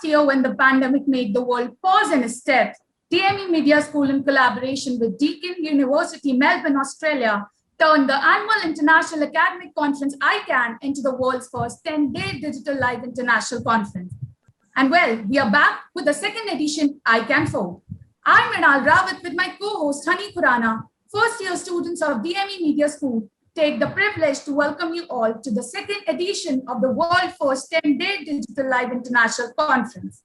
Last year, when the pandemic made the world pause in its steps, DME Media School, in collaboration with Deakin University, Melbourne, Australia, turned the annual International Academic Conference ICAN into the world's first 10-day digital live international conference. And well, we are back with the second edition ICAN4. I'm Mrinal Rawat with my co-host Hani Khurana. First-year students of DME Media School take the privilege to welcome you all to the second edition of the world first 10-day digital live international conference.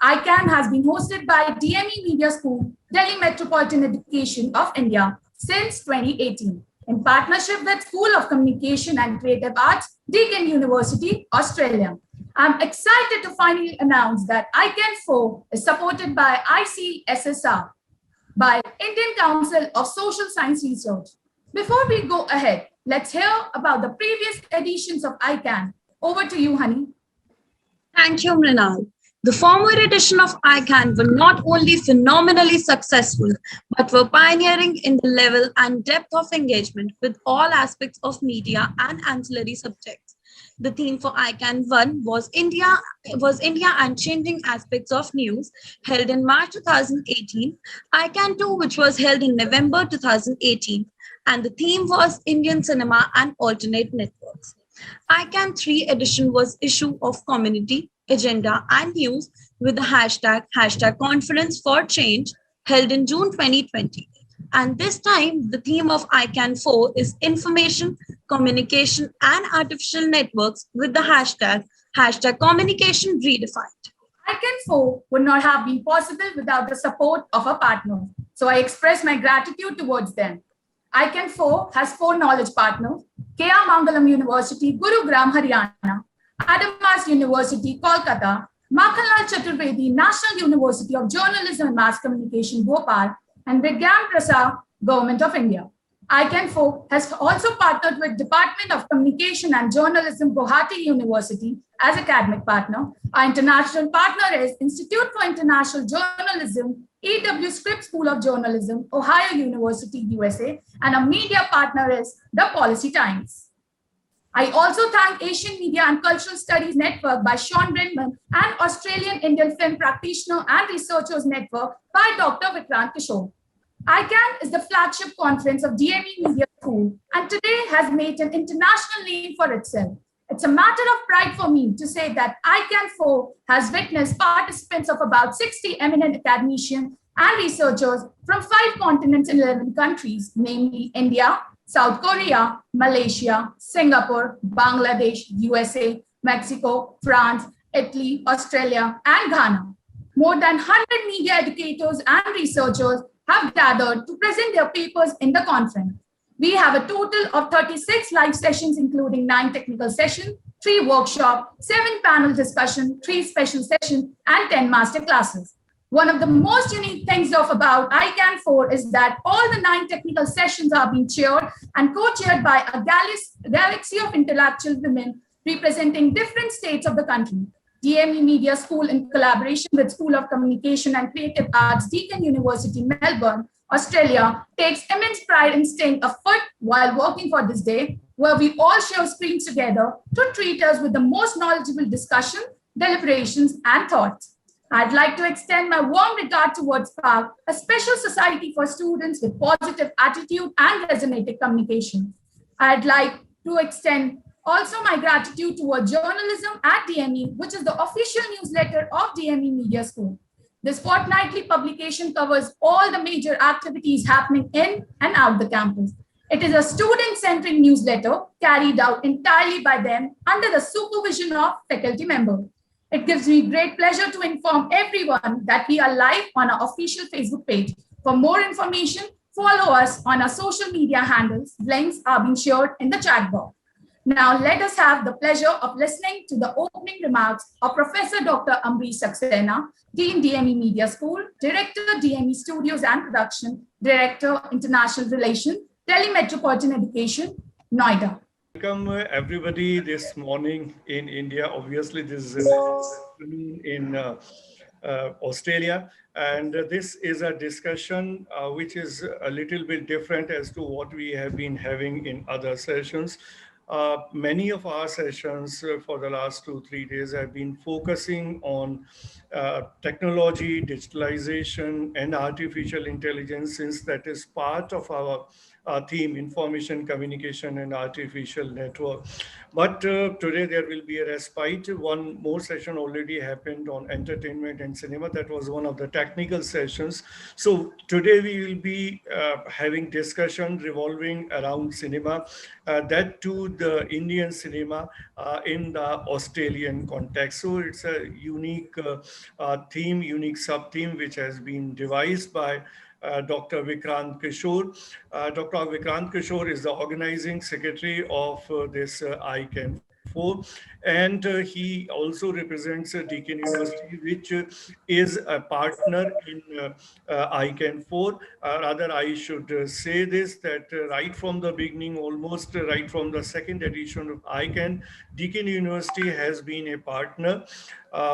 ICAN has been hosted by DME Media School, Delhi Metropolitan Education of India since 2018 in partnership with School of Communication and Creative Arts, Deakin University, Australia. I'm excited to finally announce that ICAN4 is supported by ICSSR, by Indian Council of Social Science Research. Before we go ahead, let's hear about the previous editions of ICAN. Over to you, Hani. Thank you, Mrinal. The former edition of ICAN were not only phenomenally successful, but were pioneering in the level and depth of engagement with all aspects of media and ancillary subjects. The theme for ICAN1 was India and changing aspects of news, held in March 2018, ICAN2, which was held in November 2018, and the theme was Indian cinema and alternate networks. ICAN3 edition was issue of community, agenda, and news with the hashtag conference for change, held in June 2020. And this time, the theme of ICAN4 is information, communication, and artificial networks with the hashtag communication redefined. ICAN4 would not have been possible without the support of our partners. So I express my gratitude towards them. ICAN4 has 4 knowledge partners: K.R. Mangalam University, Gurugram, Haryana; Adamas University, Kolkata; Makhanlal Chaturvedi, National University of Journalism and Mass Communication, Bhopal; and Vigyan Prasad, Government of India. ICAN4 has also partnered with Department of Communication and Journalism, Guwahati University as academic partner. Our international partner is Institute for International Journalism, EW Scripps School of Journalism, Ohio University, USA, and a media partner is The Policy Times. I also thank Asian Media and Cultural Studies Network by Sean Brinman and Australian Indian Film Practitioner and Researchers Network by Dr. Vikrant Kishore. ICAN is the flagship conference of DME Media School and today has made an international name for itself. It's a matter of pride for me to say that ICAN4 has witnessed participants of about 60 eminent academicians and researchers from 5 continents in 11 countries, namely India, South Korea, Malaysia, Singapore, Bangladesh, USA, Mexico, France, Italy, Australia, and Ghana. More than 100 media educators and researchers have gathered to present their papers in the conference. We have a total of 36 live sessions, including 9 technical sessions, 3 workshops, 7 panel discussions, 3 special sessions, and 10 master classes. One of the most unique things about ICAN4 is that all the 9 technical sessions are being chaired and co-chaired by a galaxy of intellectual women representing different states of the country. DME Media School, in collaboration with School of Communication and Creative Arts, Deakin University, Melbourne, Australia, takes immense pride in staying afoot while working for this day, where we all share screens together to treat us with the most knowledgeable discussion, deliberations, and thoughts. I'd like to extend my warm regard towards SPARK, a special society for students with positive attitude and resonated communication. I'd like to extend also my gratitude towards journalism at DME, which is the official newsletter of DME Media School. This fortnightly publication covers all the major activities happening in and out the campus. It is a student-centric newsletter carried out entirely by them under the supervision of faculty members. It gives me great pleasure to inform everyone that we are live on our official Facebook page. For more information, follow us on our social media handles. Links are being shared in the chat box. Now, let us have the pleasure of listening to the opening remarks of Professor Dr. Ambrish Saxena, Dean DME Media School, Director DME Studios and Production, Director International Relations, Delhi Metropolitan Education, Noida. Welcome everybody this morning in India. Obviously, this is in Australia, and this is a discussion which is a little bit different as to what we have been having in other sessions. Many of our sessions for the last 2-3 days have been focusing on technology, digitalization, and artificial intelligence, since that is part of our theme, information, communication, and artificial network. But today there will be a respite. One more session already happened on entertainment and cinema. That was one of the technical sessions. So today we will be having discussion revolving around cinema, that too the Indian cinema in the Australian context. So it's a unique theme, unique sub-theme, which has been devised by Dr. Vikrant Kishore. Dr. Vikrant Kishore is the organizing secretary of this ICAN4, and he also represents Deakin University, which is a partner in ICAN4. Rather, I should say this, that right from the beginning, almost right from the second edition of ICAN, Deakin University has been a partner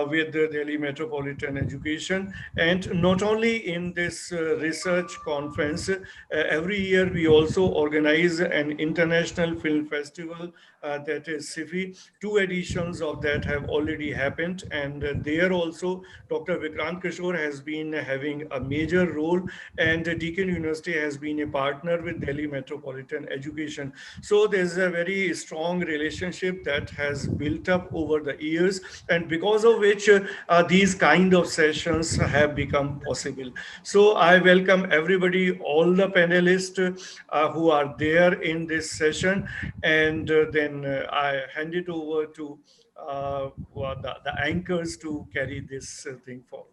with the Delhi Metropolitan Education. And not only in this research conference, every year we also organize an international film festival, that is SIFI. 2 editions of that have already happened, and there also Dr. Vikrant Kishore has been having a major role, and Deakin University has been a partner with Delhi Metropolitan Education. So there's a very strong relationship that has built up over the years, and because of which these kind of sessions have become possible. So I welcome everybody, all the panelists who are there in this session, and then I hand it over to the anchors to carry this thing forward.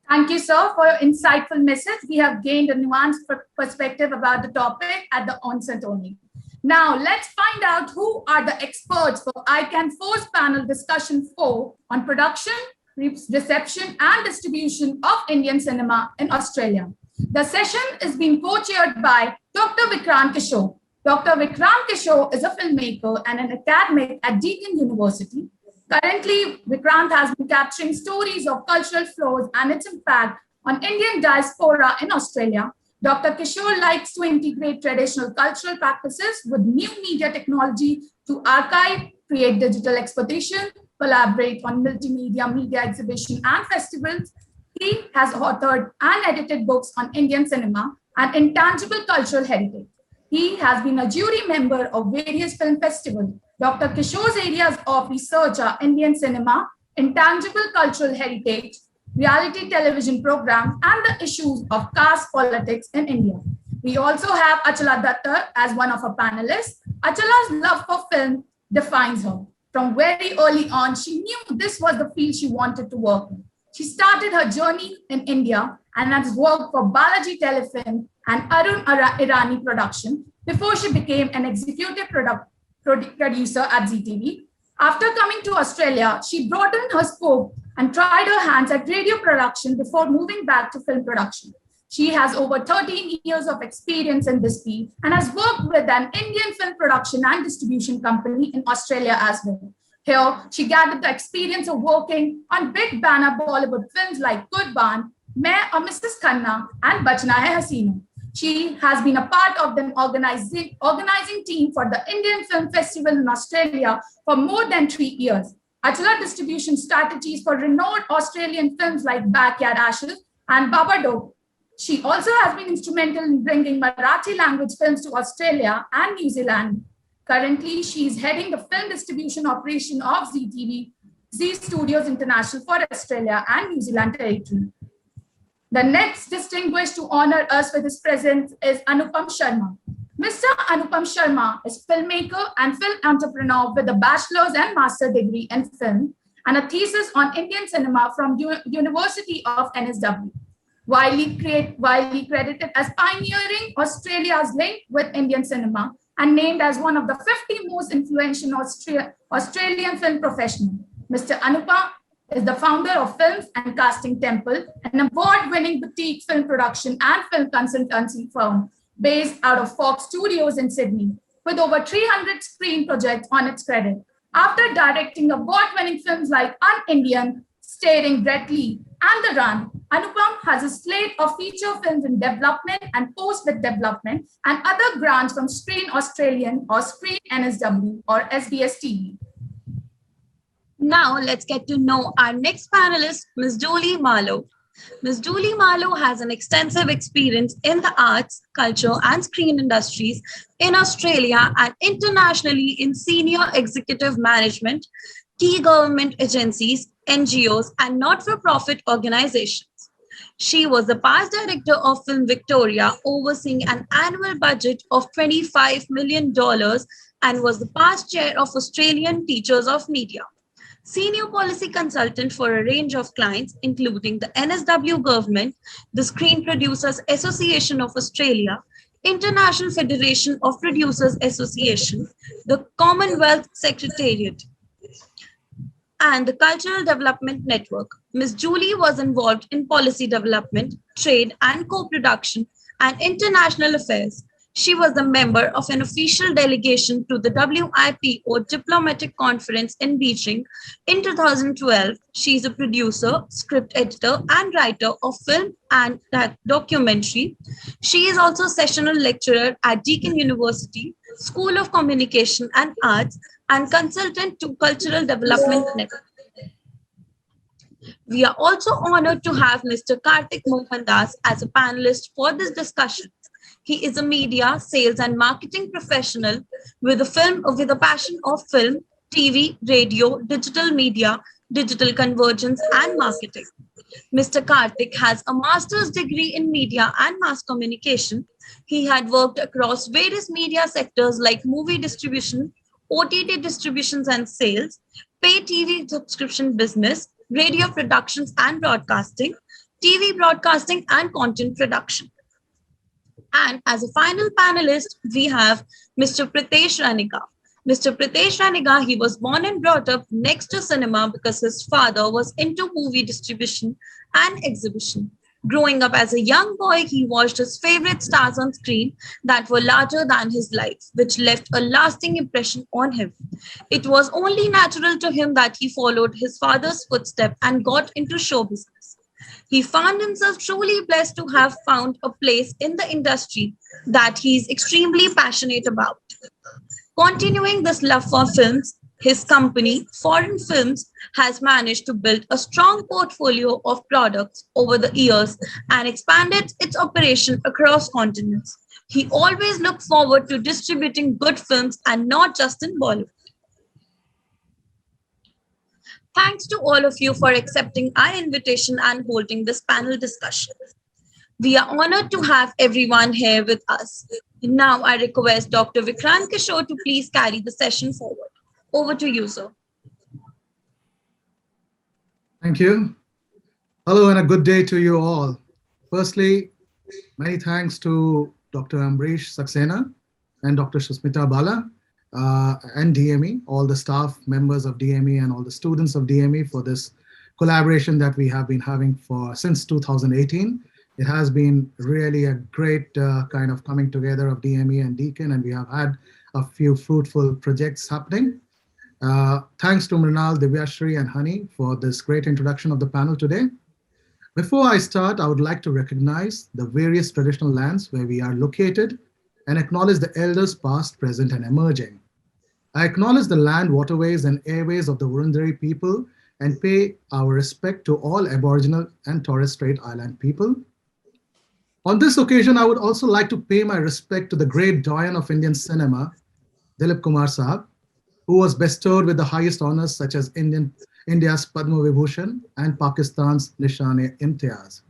Thank you, sir, for your insightful message. We have gained a nuanced perspective about the topic at the onset only. Now, let's find out who are the experts for ICAN4's panel discussion 4 on production, reception, and distribution of Indian cinema in Australia. The session is being co-chaired by Dr. Vikrant Kishore. Dr. Vikrant Kishore is a filmmaker and an academic at Deakin University. Currently, Vikrant has been capturing stories of cultural flows and its impact on Indian diaspora in Australia. Dr. Kishore likes to integrate traditional cultural practices with new media technology to archive, create digital exploitation, collaborate on multimedia media exhibition and festivals. He has authored and edited books on Indian cinema and intangible cultural heritage. He has been a jury member of various film festivals. Dr. Kishore's areas of research are Indian cinema, intangible cultural heritage, reality television programs, and the issues of caste politics in India. We also have Achala Datar as one of our panelists. Achala's love for film defines her. From very early on, she knew this was the field she wanted to work in. She started her journey in India and has worked for Balaji Telefilm and Arun Irani Production before she became an executive producer at ZTV. After coming to Australia, she broadened her scope and tried her hands at radio production before moving back to film production. She has over 13 years of experience in this field and has worked with an Indian film production and distribution company in Australia as well. Here, she gathered the experience of working on big banner Bollywood films like Kurban, Main or Mrs. Khanna, and Bachna Hai Hasina. She has been a part of the organizing team for the Indian Film Festival in Australia for more than 3 years. Achala distribution strategies for renowned Australian films like Backyard Ashes and Babadook. She also has been instrumental in bringing Marathi language films to Australia and New Zealand. Currently, she is heading the film distribution operation of ZTV, Z Studios International for Australia and New Zealand territory. The next distinguished to honor us with his presence is Anupam Sharma. Mr. Anupam Sharma is filmmaker and film entrepreneur with a bachelor's and master's degree in film and a thesis on Indian cinema from University of NSW. Widely credited as pioneering Australia's link with Indian cinema and named as one of the 50 most influential Australian film professionals. Mr. Anupam is the founder of Films and Casting Temple, an award-winning boutique film production and film consultancy firm based out of Fox Studios in Sydney, with over 300 screen projects on its credit. After directing award-winning films like Un-Indian, Starring Brett Lee and The Run, Anupam has a slate of feature films in development and post-with development and other grants from Screen Australian or Screen NSW or SBS TV. Now let's get to know our next panelist, Ms. Julie Marlow. Ms. Julie Marlow has an extensive experience in the arts, culture, and screen industries in Australia and internationally in senior executive management, key government agencies, NGOs, and not-for-profit organizations. She was the past director of Film Victoria, overseeing an annual budget of $25 million and was the past chair of Australian Teachers of Media. Senior policy consultant for a range of clients, including the NSW government, the Screen Producers Association of Australia, International Federation of Producers Association, the Commonwealth Secretariat, and the Cultural Development Network. Ms. Julie was involved in policy development, trade and co-production, and international affairs. She was a member of an official delegation to the WIPO Diplomatic Conference in Beijing in 2012. She is a producer, script editor, and writer of film and documentary. She is also a sessional lecturer at Deakin University, School of Communication and Arts, and consultant to Cultural Development Network. We are also honored to have Mr. Kartik Mohandas as a panelist for this discussion. He is a media, sales, and marketing professional with a passion of film, TV, radio, digital media, digital convergence, and marketing. Mr. Kartik has a master's degree in media and mass communication. He had worked across various media sectors like movie distribution, OTT distributions and sales, pay TV subscription business, radio productions and broadcasting, TV broadcasting, and content production. And as a final panelist, we have Mr. Pritesh Raniga. Mr. Pritesh Raniga, he was born and brought up next to cinema because his father was into movie distribution and exhibition. Growing up as a young boy, he watched his favorite stars on screen that were larger than his life, which left a lasting impression on him. It was only natural to him that he followed his father's footsteps and got into show business. He found himself truly blessed to have found a place in the industry that he's extremely passionate about. Continuing this love for films, his company, Foreign Films, has managed to build a strong portfolio of products over the years and expanded its operation across continents. He always looked forward to distributing good films and not just in Bollywood. Thanks to all of you for accepting our invitation and holding this panel discussion. We are honored to have everyone here with us. Now I request Dr. Vikrant Kishore to please carry the session forward. Over to you, sir. Thank you. Hello and a good day to you all. Firstly, many thanks to Dr. Ambrish Saxena and Dr. Shusmita Bala and DME, all the staff members of DME and all the students of DME for this collaboration that we have been having since 2018. It has been really a great kind of coming together of DME and Deakin, and we have had a few fruitful projects happening. Thanks to Mrinal, Divyashri, and Hani for this great introduction of the panel today. Before I start, I would like to recognize the various traditional lands where we are located and acknowledge the elders past, present, and emerging. I acknowledge the land, waterways, and airways of the Wurundjeri people and pay our respect to all Aboriginal and Torres Strait Island people. On this occasion, I would also like to pay my respect to the great doyen of Indian cinema, Dilip Kumar Sahab, who was bestowed with the highest honors such as India's Padma Vibhushan and Pakistan's Nishan-e-Imtiaz.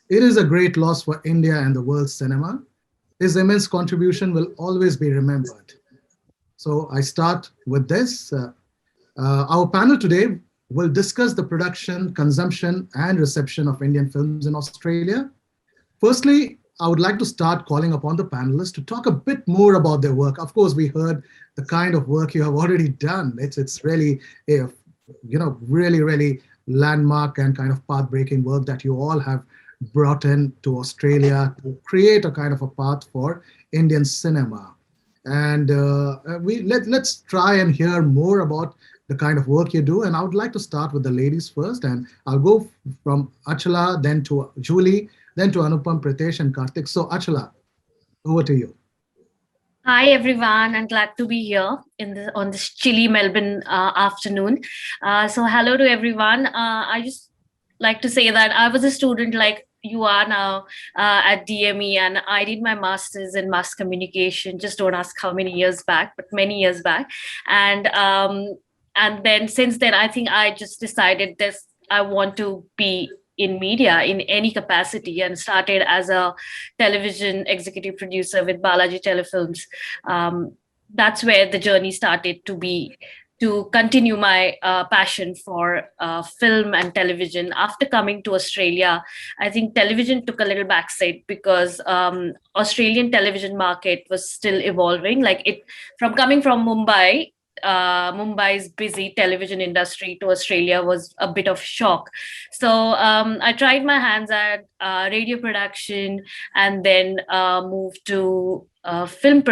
It is a great loss for India and the world's cinema. His immense contribution will always be remembered. So I start with this. Our panel today will discuss the production, consumption, and reception of Indian films in Australia. Firstly, I would like to start calling upon the panelists to talk a bit more about their work. Of course, we heard the kind of work you have already done. It's really a, really landmark and kind of path-breaking work that you all have brought in to Australia to create a kind of a path for Indian cinema. And let's try and hear more about the kind of work you do. And I would like to start with the ladies first, and I'll go from Achala, then to Julie, then to Anupam, Pritesh, and Kartik. So Achala, over to you. Hi everyone, I'm glad to be here on this chilly Melbourne afternoon. So hello to everyone. I just like to say that I was a student like you are now at DME, and I did my master's in mass communication. Just don't ask how many years back, but many years back. And then since then, I think I just decided this. I want to be in media in any capacity, and started as a television executive producer with Balaji Telefilms. That's where the journey started to continue my passion for film and television. After coming to Australia, I think television took a little backseat because Australian television market was still evolving. From coming from Mumbai, Mumbai's busy television industry to Australia was a bit of shock. So I tried my hands at radio production, and then moved to film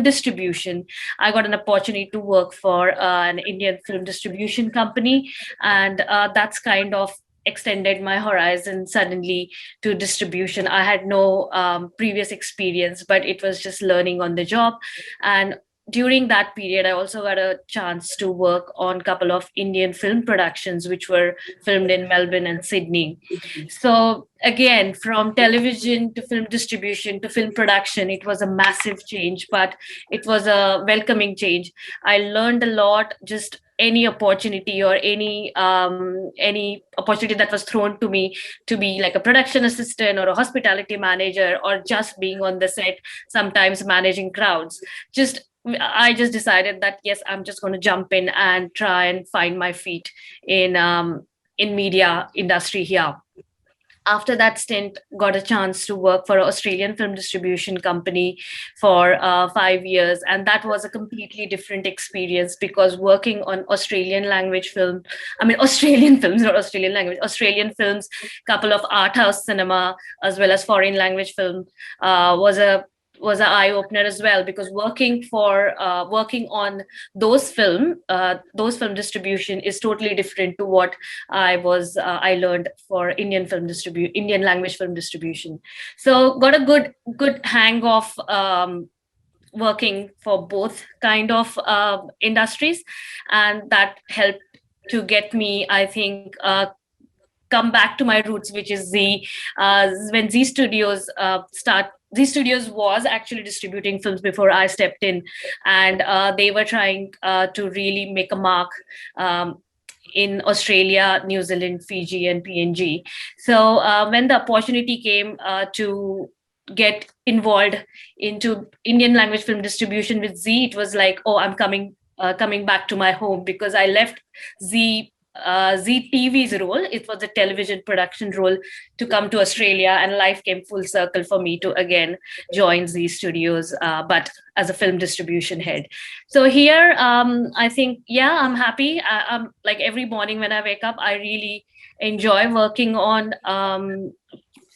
distribution. I got an opportunity to work for an Indian film distribution company, and that's kind of extended my horizon suddenly to distribution. I had no previous experience, but it was just learning on the job. And during that period, I also got a chance to work on a couple of Indian film productions, which were filmed in Melbourne and Sydney. So again, from television to film distribution to film production, it was a massive change, but it was a welcoming change. I learned a lot. Just any opportunity or any opportunity that was thrown to me to be like a production assistant or a hospitality manager, or just being on the set, sometimes managing crowds, I just decided that yes, I'm just going to jump in and try and find my feet in media industry here. After that stint, got a chance to work for an Australian film distribution company for 5 years. And that was a completely different experience, because working on Australian films, couple of art house cinema, as well as foreign language film, was an eye opener as well, because working on those film distribution is totally different to what I learned for Indian language film distribution. So got a good hang of working for both kind of industries, and that helped to get me, I think, come back to my roots, which is when Z Studios Studios was actually distributing films before I stepped in, and they were trying to really make a mark in Australia, New Zealand, Fiji, and PNG. So when the opportunity came to get involved into Indian language film distribution with Z, it was like, oh, I'm coming back to my home, because I left Z TV's role. It was a television production role to come to Australia, and life came full circle for me to again join Z Studios, but as a film distribution head. So here, I think, yeah, I'm happy. I'm like, every morning when I wake up, I really enjoy working on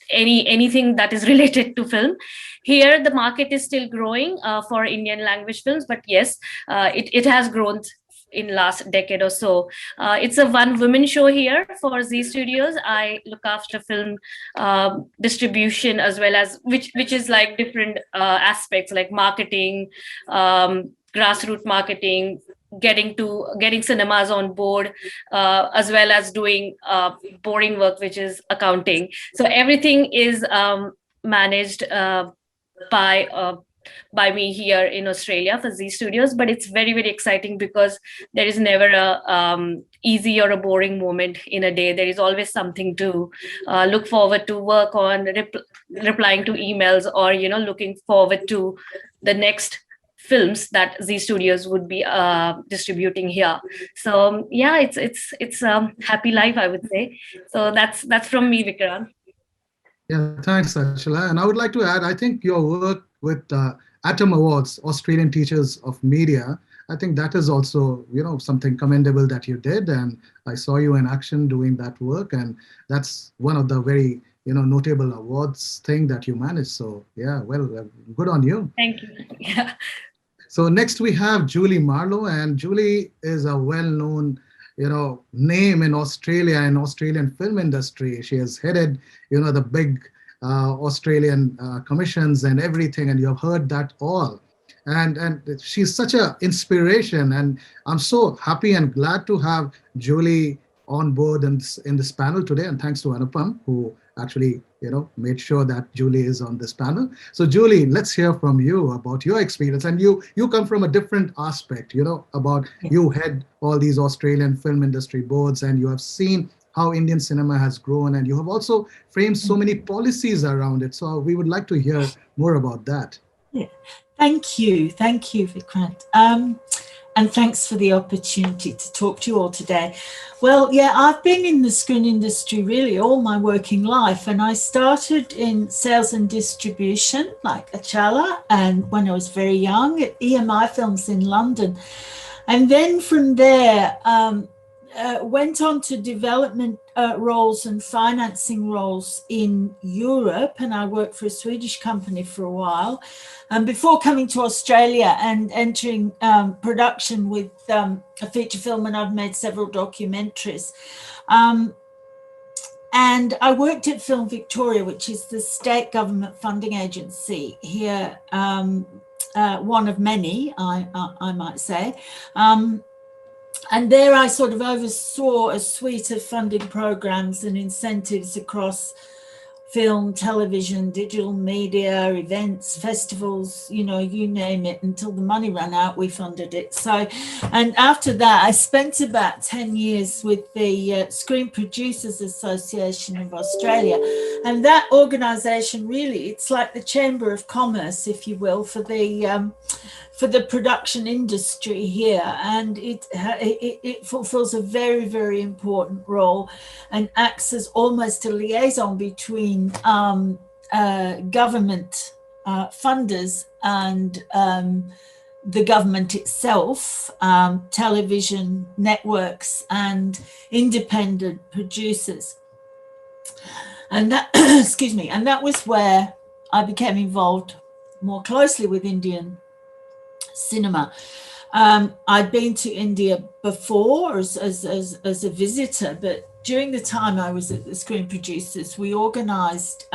anything that is related to film. Here, the market is still growing for Indian language films, but yes, it has grown in last decade or so. It's a one woman show here for Z Studios. I look after film distribution, as well as which is like different aspects like marketing, grassroots marketing, getting cinemas on board, as well as doing boring work, which is accounting. So everything is managed by me here in Australia for Z Studios. But it's very, very exciting, because there is never a easy or a boring moment in a day. There is always something to look forward to, work on, replying to emails, or looking forward to the next films that Z Studios would be distributing here. So yeah, it's a happy life, I would say. So that's from me, Vikrant. Yeah, thanks, Achala. And I would like to add, I think your work with Atom Awards, Australian Teachers of Media, I think that is also, something commendable that you did. And I saw you in action doing that work. And that's one of the very, notable awards thing that you managed. So yeah, well, good on you. Thank you. Yeah. So next we have Julie Marlow, and Julie is a well-known, name in Australia and Australian film industry. She has headed, the big Australian commissions and everything, and you have heard that all. And she's such an inspiration, and I'm so happy and glad to have Julie on board in this panel today. And thanks to Anupam, who actually made sure that Julie is on this panel. So Julie, let's hear from you about your experience. And you come from a different aspect, about you head all these Australian film industry boards, and you have seen how Indian cinema has grown, and you have also framed so many policies around it. So we would like to hear more about that. Yeah. Thank you, Vikrant. And thanks for the opportunity to talk to you all today. Well, yeah, I've been in the screen industry really all my working life, and I started in sales and distribution like Achala, and when I was very young at EMI Films in London. And then from there, went on to development roles and financing roles in Europe, and I worked for a Swedish company for a while. And before coming to Australia and entering production with a feature film, and I've made several documentaries. And I worked at Film Victoria, which is the state government funding agency here, one of many, I might say. And there I sort of oversaw a suite of funding programs and incentives across film, television, digital media, events, festivals, you name it. Until the money ran out, we funded it. So, and after that, I spent about 10 years with the Screen Producers Association of Australia. And that organisation really, it's like the Chamber of Commerce, if you will, for the production industry here, and it fulfills a very, very important role and acts as almost a liaison between government funders and the government itself, television networks and independent producers. And that, excuse me, and that was where I became involved more closely with Indian cinema. I'd been to India before as a visitor, but during the time I was at the Screen Producers, we organised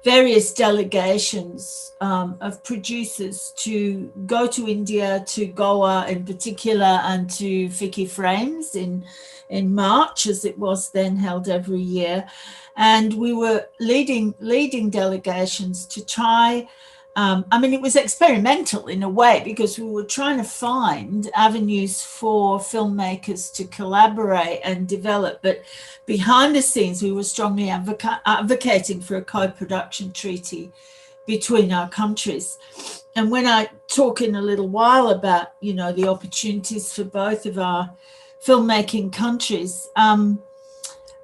various delegations of producers to go to India, to Goa in particular, and to Vicky Frames in March, as it was then held every year. And we were leading delegations to try. It was experimental in a way, because we were trying to find avenues for filmmakers to collaborate and develop. But behind the scenes, we were strongly advocating for a co-production treaty between our countries. And when I talk in a little while about, the opportunities for both of our filmmaking countries,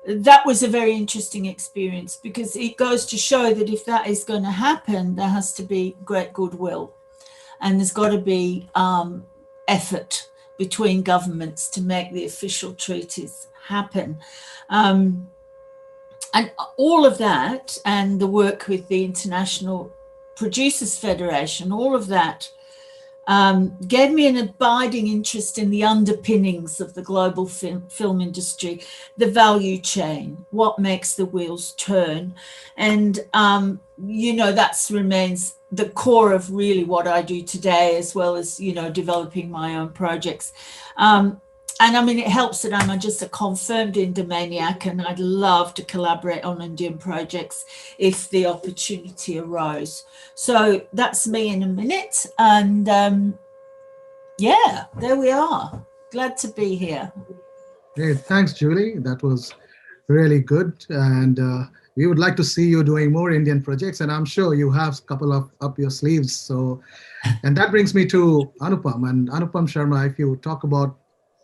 that was a very interesting experience, because it goes to show that if that is going to happen, there has to be great goodwill, and there's got to be effort between governments to make the official treaties happen. And all of that, and the work with the International Producers Federation, all of that gave me an abiding interest in the underpinnings of the global film industry, the value chain, what makes the wheels turn. And, that remains the core of really what I do today, as well as, developing my own projects. It helps that I'm just a confirmed Indomaniac, and I'd love to collaborate on Indian projects if the opportunity arose. So that's me in a minute. And there we are. Glad to be here. Great. Thanks, Julie. That was really good. And we would like to see you doing more Indian projects. And I'm sure you have a couple up your sleeves. So, and that brings me to Anupam. And Anupam Sharma, if you talk about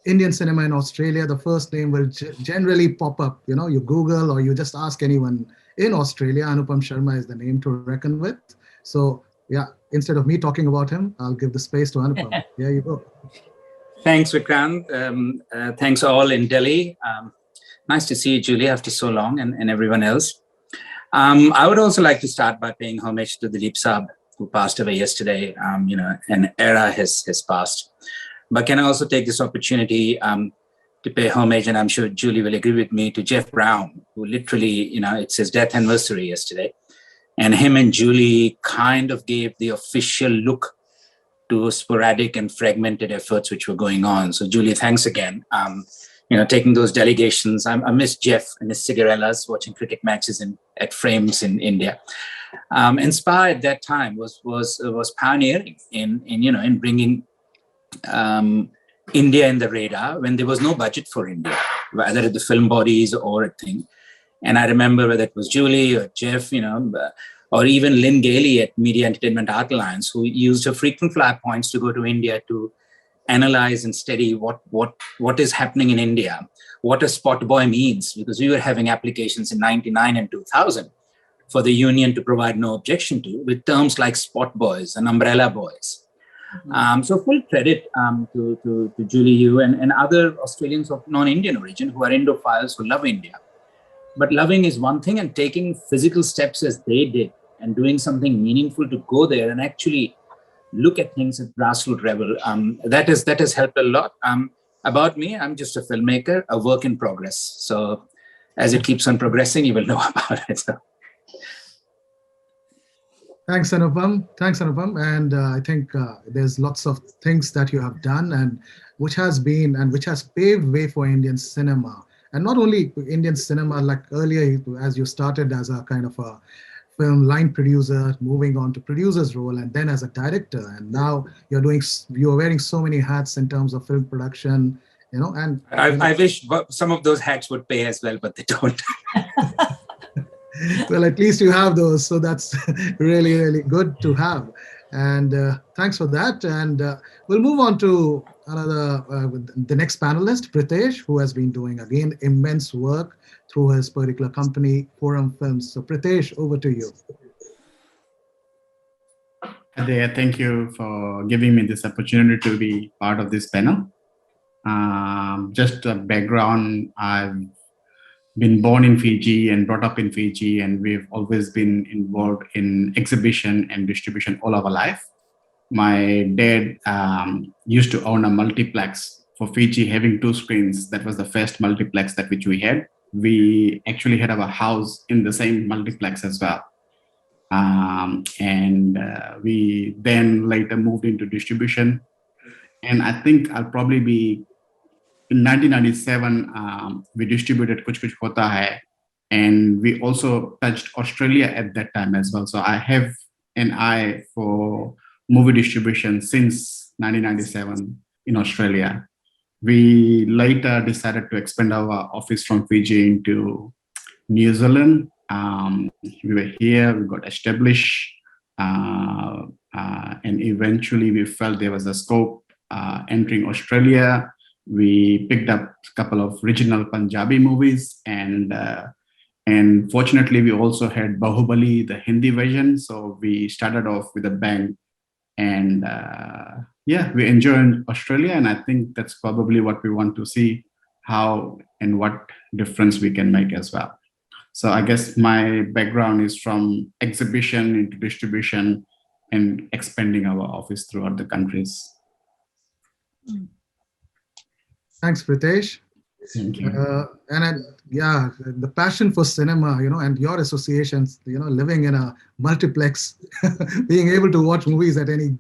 Indian cinema in Australia, the first name will generally pop up. You Google or you just ask anyone in Australia, Anupam Sharma is the name to reckon with. So yeah, instead of me talking about him, I'll give the space to Anupam. Here you go. Thanks, Vikrant. Thanks all in Delhi. Nice to see you, Julie, after so long, and everyone else. I would also like to start by paying homage to Dilip Saab, who passed away yesterday. An era has passed. But can I also take this opportunity to pay homage, and I'm sure Julie will agree with me, to Jeff Brown, who literally, it's his death anniversary yesterday. And him and Julie kind of gave the official look to sporadic and fragmented efforts which were going on. So Julie, thanks again. Taking those delegations. I miss Jeff and his cigarellas, watching cricket matches at Frames in India. Inspired that time was pioneering in bringing India in the radar when there was no budget for India, whether at the film bodies or a thing. And I remember whether it was Julie or Jeff, or even Lynn Gailey at Media Entertainment Art Alliance, who used her frequent flyer points to go to India to analyze and study what is happening in India, what a spot boy means, because we were having applications in 99 and 2000 for the union to provide no objection to, with terms like spot boys and umbrella boys. So full credit to Julie, you and other Australians of non-Indian origin who are Indophiles who love India. But loving is one thing, and taking physical steps as they did and doing something meaningful to go there and actually look at things at grassroots level, that has helped a lot. About me, I'm just a filmmaker, a work in progress. So as it keeps on progressing, you will know about it. So. Thanks, Anupam. And I think there's lots of things that you have done and which has paved way for Indian cinema. And not only Indian cinema, like earlier, as you started as a kind of a film line producer, moving on to producer's role, and then as a director. And now you're wearing so many hats in terms of film production, and I wish some of those hats would pay as well, but they don't. Well, at least you have those, so that's really, really good to have. And thanks for that. And we'll move on to the next panelist, Pritesh, who has been doing, again, immense work through his particular company, Forum Films. So Pritesh, over to you. Adaya, thank you for giving me this opportunity to be part of this panel. Just a background, I've been born in Fiji and brought up in Fiji, and we've always been involved in exhibition and distribution all our life. My dad used to own a multiplex for Fiji, having 2 screens. That was the first multiplex which we had. We actually had our house in the same multiplex as well. We then later moved into distribution. And I think I'll probably be, in 1997, we distributed Kuch Kuch Hota Hai, and we also touched Australia at that time as well. So I have an eye for movie distribution since 1997 in Australia. We later decided to expand our office from Fiji into New Zealand. We were here, we got established, and eventually we felt there was a scope entering Australia. We picked up a couple of regional Punjabi movies, and fortunately we also had Bahubali, the Hindi version. So we started off with a bang, and we enjoyed Australia, and I think that's probably what we want to see, how and what difference we can make as well. So I guess my background is from exhibition into distribution and expanding our office throughout the countries. Thanks, Pritesh. Thank you. The passion for cinema, and your associations, living in a multiplex, being able to watch movies at any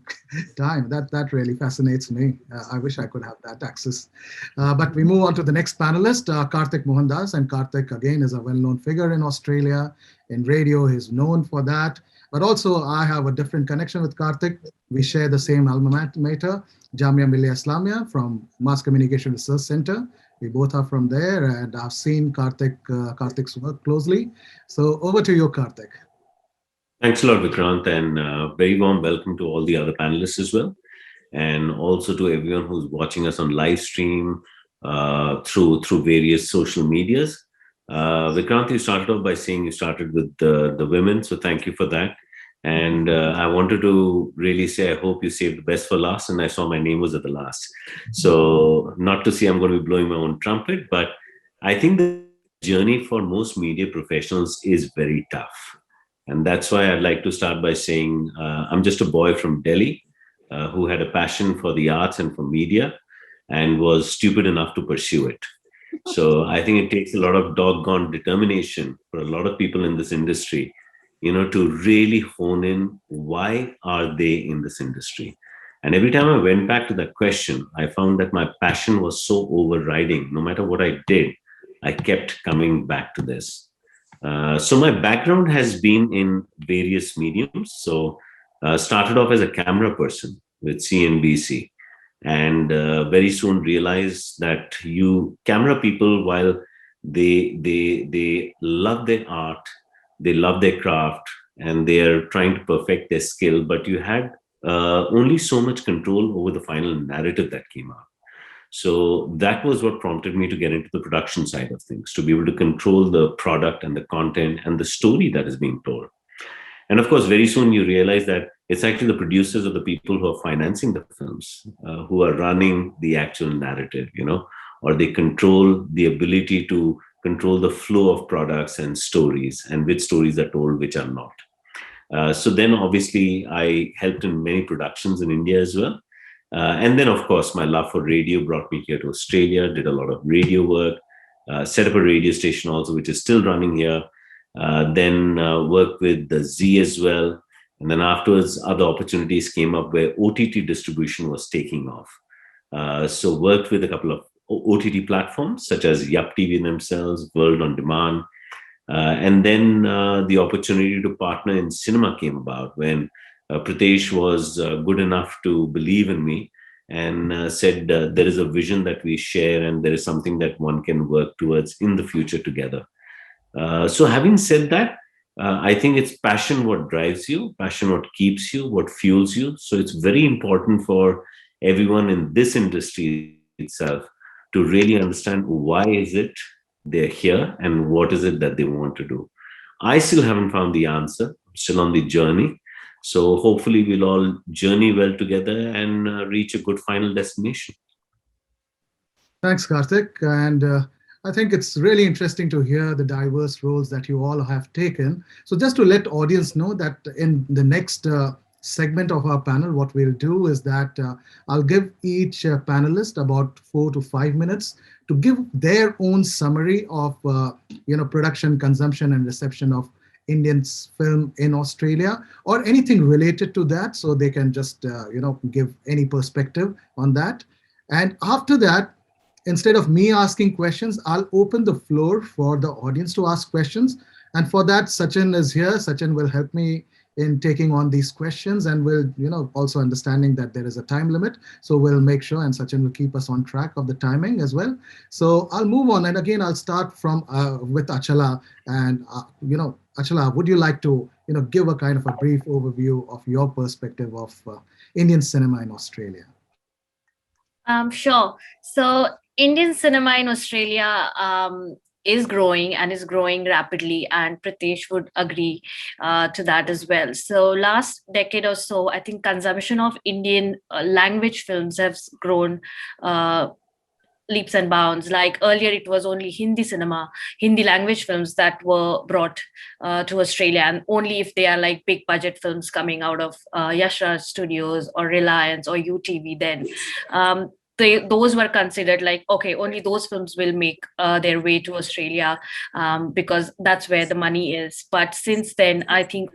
time, that really fascinates me. I wish I could have that access. But we move on to the next panelist, Kartik Mohandas. And Kartik, again, is a well-known figure in Australia. In radio, he's known for that. But also, I have a different connection with Kartik. We share the same alma mater, Jamia Millia Islamia from Mass Communication Research Center. We both are from there, and I've seen Kartik's work closely. So over to you, Kartik. Thanks a lot, Vikrant, and very warm welcome to all the other panelists as well, and also to everyone who's watching us on live stream through various social medias. Vikrant, you started off by saying you started with the women, so thank you for that. And I wanted to really say, I hope you saved the best for last, and I saw my name was at the last. So not to say I'm going to be blowing my own trumpet, but I think the journey for most media professionals is very tough. And that's why I'd like to start by saying I'm just a boy from Delhi who had a passion for the arts and for media and was stupid enough to pursue it. So I think it takes a lot of doggone determination for a lot of people in this industry, to really hone in why are they in this industry. And every time I went back to that question, I found that my passion was so overriding. No matter what I did, I kept coming back to this. So my background has been in various mediums. So started off as a camera person with CNBC, and very soon realized that camera people, while they love their art, they love their craft, and they are trying to perfect their skill, but you had only so much control over the final narrative that came out. So that was what prompted me to get into the production side of things, to be able to control the product and the content and the story that is being told. And of course, very soon you realize that it's actually the producers or the people who are financing the films who are running the actual narrative, or they control the ability to control the flow of products and stories, and which stories are told, which are not. So then obviously I helped in many productions in India as well. And then, of course, my love for radio brought me here to Australia, did a lot of radio work, set up a radio station also, which is still running here. Then worked with the Z as well. And then afterwards, other opportunities came up where OTT distribution was taking off. So worked with a couple of OTT platforms, such as Yup TV themselves, World on Demand. And then the opportunity to partner in cinema came about when Pritesh was good enough to believe in me and said there is a vision that we share and there is something that one can work towards in the future together. So having said that, I think it's passion what drives you, passion what keeps you, what fuels you. So it's very important for everyone in this industry itself to really understand why is it they're here and what is it that they want to do. I still haven't found the answer, I'm still on the journey. So hopefully we'll all journey well together and reach a good final destination. Thanks, Kartik. And I think it's really interesting to hear the diverse roles that you all have taken. So just to let audience know that in the next segment of our panel, what we'll do is that I'll give each panelist about 4 to 5 minutes to give their own summary of production, consumption, and reception of Indian film in Australia, or anything related to that, so they can just give any perspective on that. And after that, instead of me asking questions, I'll open the floor for the audience to ask questions. And for that, Sachin is here. Sachin will help me in taking on these questions, and will also understanding that there is a time limit, so we'll make sure, and Sachin will keep us on track of the timing as well. So I'll move on, and again I'll start from with Achala. And Achala, would you like to give a kind of a brief overview of your perspective of Indian cinema in Australia? Sure. So Indian cinema in Australia is growing, and is growing rapidly, and Pritesh would agree to that as well. So last decade or so, I think consumption of Indian language films has grown leaps and bounds. Like earlier, it was only Hindi cinema, Hindi language films that were brought to Australia, and only if they are like big budget films coming out of Yashraj Studios or Reliance or UTV, then those were considered like, okay, only those films will make their way to Australia because that's where the money is. But since then, I think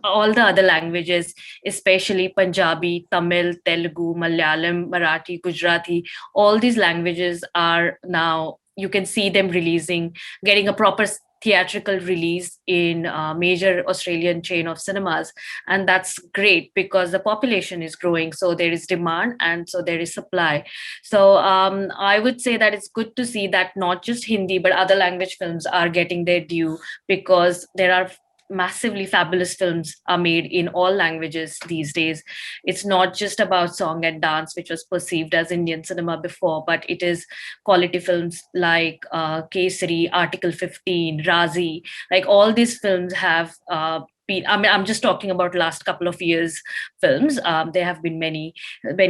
all the other languages, especially Punjabi, Tamil, Telugu, Malayalam, Marathi, Gujarati, all these languages are now, you can see them getting a proper theatrical release in a major Australian chain of cinemas. And that's great because the population is growing. So there is demand and so there is supply. So I would say that it's good to see that not just Hindi, but other language films are getting their due, because there are massively fabulous films are made in all languages these days. It's not just about song and dance, which was perceived as Indian cinema before, but it is quality films like Kesari, Article 15, Razi. Like all these films have I'm just talking about last couple of years films. There have been many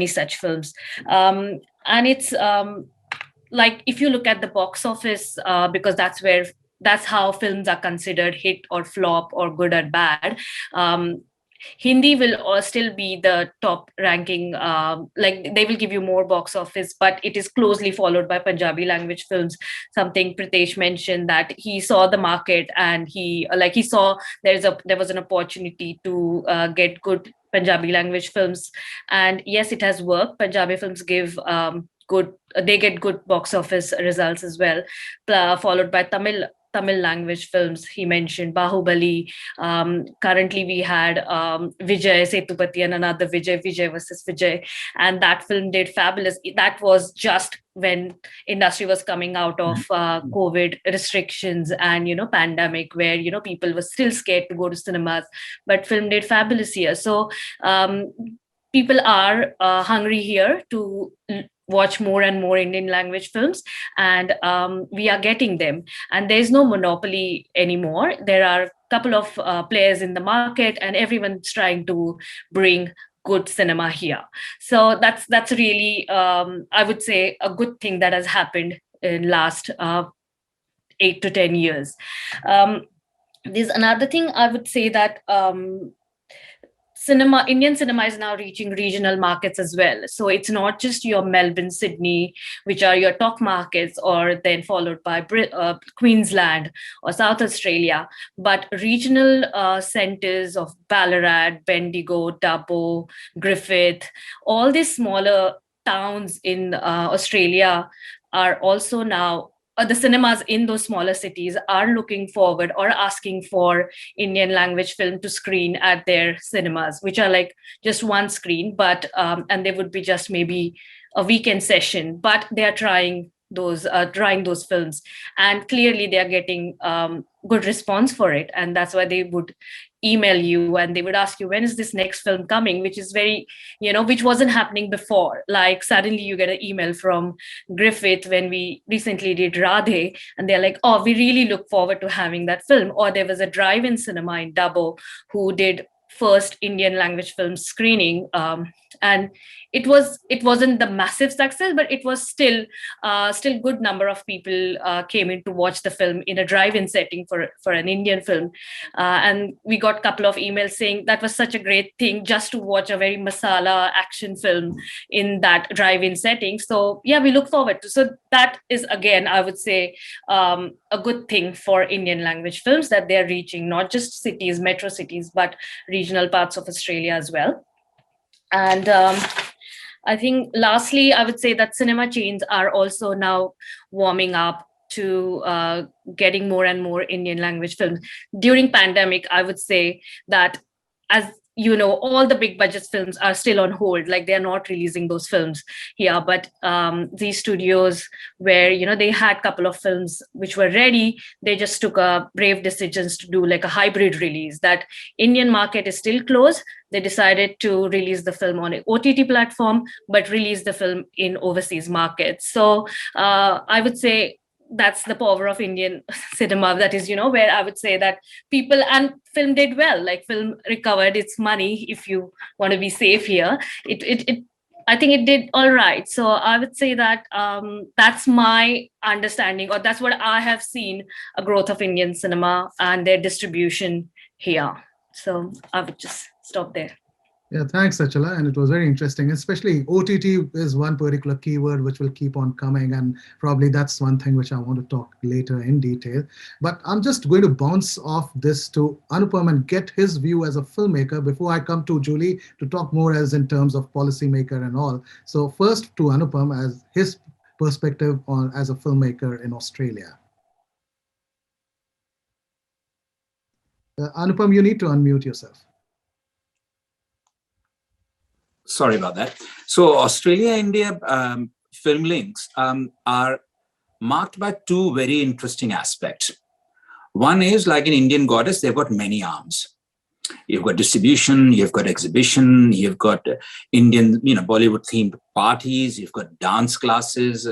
such films. And it's like, if you look at the box office, because that's where that's how films are considered hit or flop or good or bad. Hindi will still be the top ranking, like they will give you more box office, but it is closely followed by Punjabi language films. Something Pritesh mentioned, that he saw the market and he saw there was an opportunity to get good Punjabi language films. And yes, it has worked. Punjabi films give they get good box office results as well, followed by Tamil language films. He mentioned Bahubali. Currently, we had Vijay Sethupathi and another Vijay versus Vijay, and that film did fabulous. That was just when industry was coming out of COVID restrictions and pandemic, where people were still scared to go to cinemas, but film did fabulous here. So people are hungry here to watch more and more Indian language films, and we are getting them. And there's no monopoly anymore. There are a couple of players in the market, and everyone's trying to bring good cinema here. So that's really, I would say, a good thing that has happened in last 8 to 10 years. There's another thing I would say, that Indian cinema is now reaching regional markets as well. So it's not just your Melbourne, Sydney, which are your top markets, or then followed by Queensland or South Australia, but regional centers of Ballarat, Bendigo, Dubbo, Griffith, all these smaller towns in Australia are also now, the cinemas in those smaller cities are looking forward or asking for Indian language film to screen at their cinemas, which are like just one screen, but and they would be just maybe a weekend session, but they are trying those films, and clearly they are getting good response for it. And that's why they would email you and they would ask you, when is this next film coming, which is very, which wasn't happening before. Like suddenly you get an email from Griffith when we recently did Radhe, and they're like, oh, we really look forward to having that film. Or there was a drive-in cinema in Dubbo who did first Indian language film screening, and it wasn't the massive success, but it was still good number of people came in to watch the film in a drive-in setting for an Indian film, and we got a couple of emails saying that was such a great thing just to watch a very masala action film in that drive-in setting. So yeah, we look forward to. So that is, again, I would say, a good thing for Indian language films, that they're reaching not just cities, metro cities, but regional parts of Australia as well. And I think lastly, I would say that cinema chains are also now warming up to getting more and more Indian language films. During pandemic, I would say that, as all the big budget films are still on hold, like they're not releasing those films here. But these studios where, they had a couple of films which were ready, they just took a brave decisions to do like a hybrid release. That Indian market is still closed. They decided to release the film on an OTT platform, but release the film in overseas markets. So I would say that's the power of Indian cinema. That is, where I would say that people, and film did well, like film recovered its money, if you want to be safe here. I think it did all right. So I would say that that's my understanding, or that's what I have seen, a growth of Indian cinema and their distribution here. So I would just stop there. Yeah, thanks, Achala. And it was very interesting, especially OTT is one particular keyword which will keep on coming. And probably that's one thing which I want to talk later in detail. But I'm just going to bounce off this to Anupam and get his view as a filmmaker before I come to Julie to talk more as in terms of policymaker and all. So first to Anupam as his perspective on as a filmmaker in Australia. Anupam, you need to unmute yourself. Sorry about that. So Australia-India film links are marked by two very interesting aspects. One is, like an Indian goddess, they've got many arms. You've got distribution, you've got exhibition, you've got Indian, Bollywood-themed parties, you've got dance classes.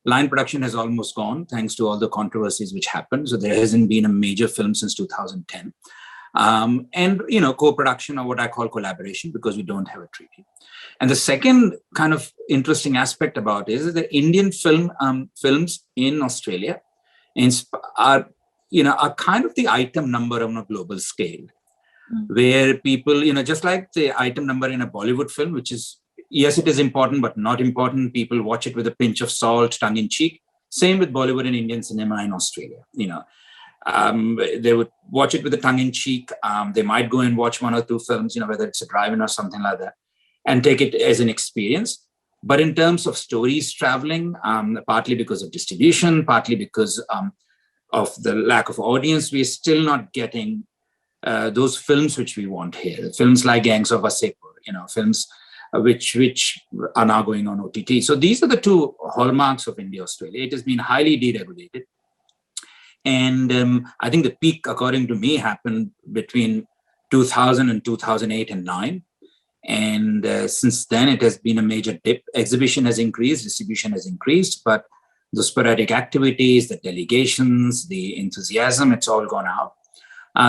Line production has almost gone, thanks to all the controversies which happened. So there hasn't been a major film since 2010. And co-production, or what I call collaboration, because we don't have a treaty. And the second kind of interesting aspect about it is that Indian films in Australia are are kind of the item number on a global scale, where people, just like the item number in a Bollywood film, which is, yes, it is important, but not important. People watch it with a pinch of salt, tongue in cheek. Same with Bollywood and Indian cinema in Australia. They would watch it with a tongue in cheek. They might go and watch one or two films, whether it's a drive-in or something like that, and take it as an experience. But in terms of stories traveling, partly because of distribution, partly because of the lack of audience, we're still not getting those films which we want here. Films like Gangs of Wasseypur, films which are now going on OTT. So these are the two hallmarks of India, Australia. It has been highly deregulated. And I think the peak, according to me, happened between 2000 and 2008 and 9. And since then, it has been a major dip. Exhibition has increased, distribution has increased, but the sporadic activities, the delegations, the enthusiasm, it's all gone out.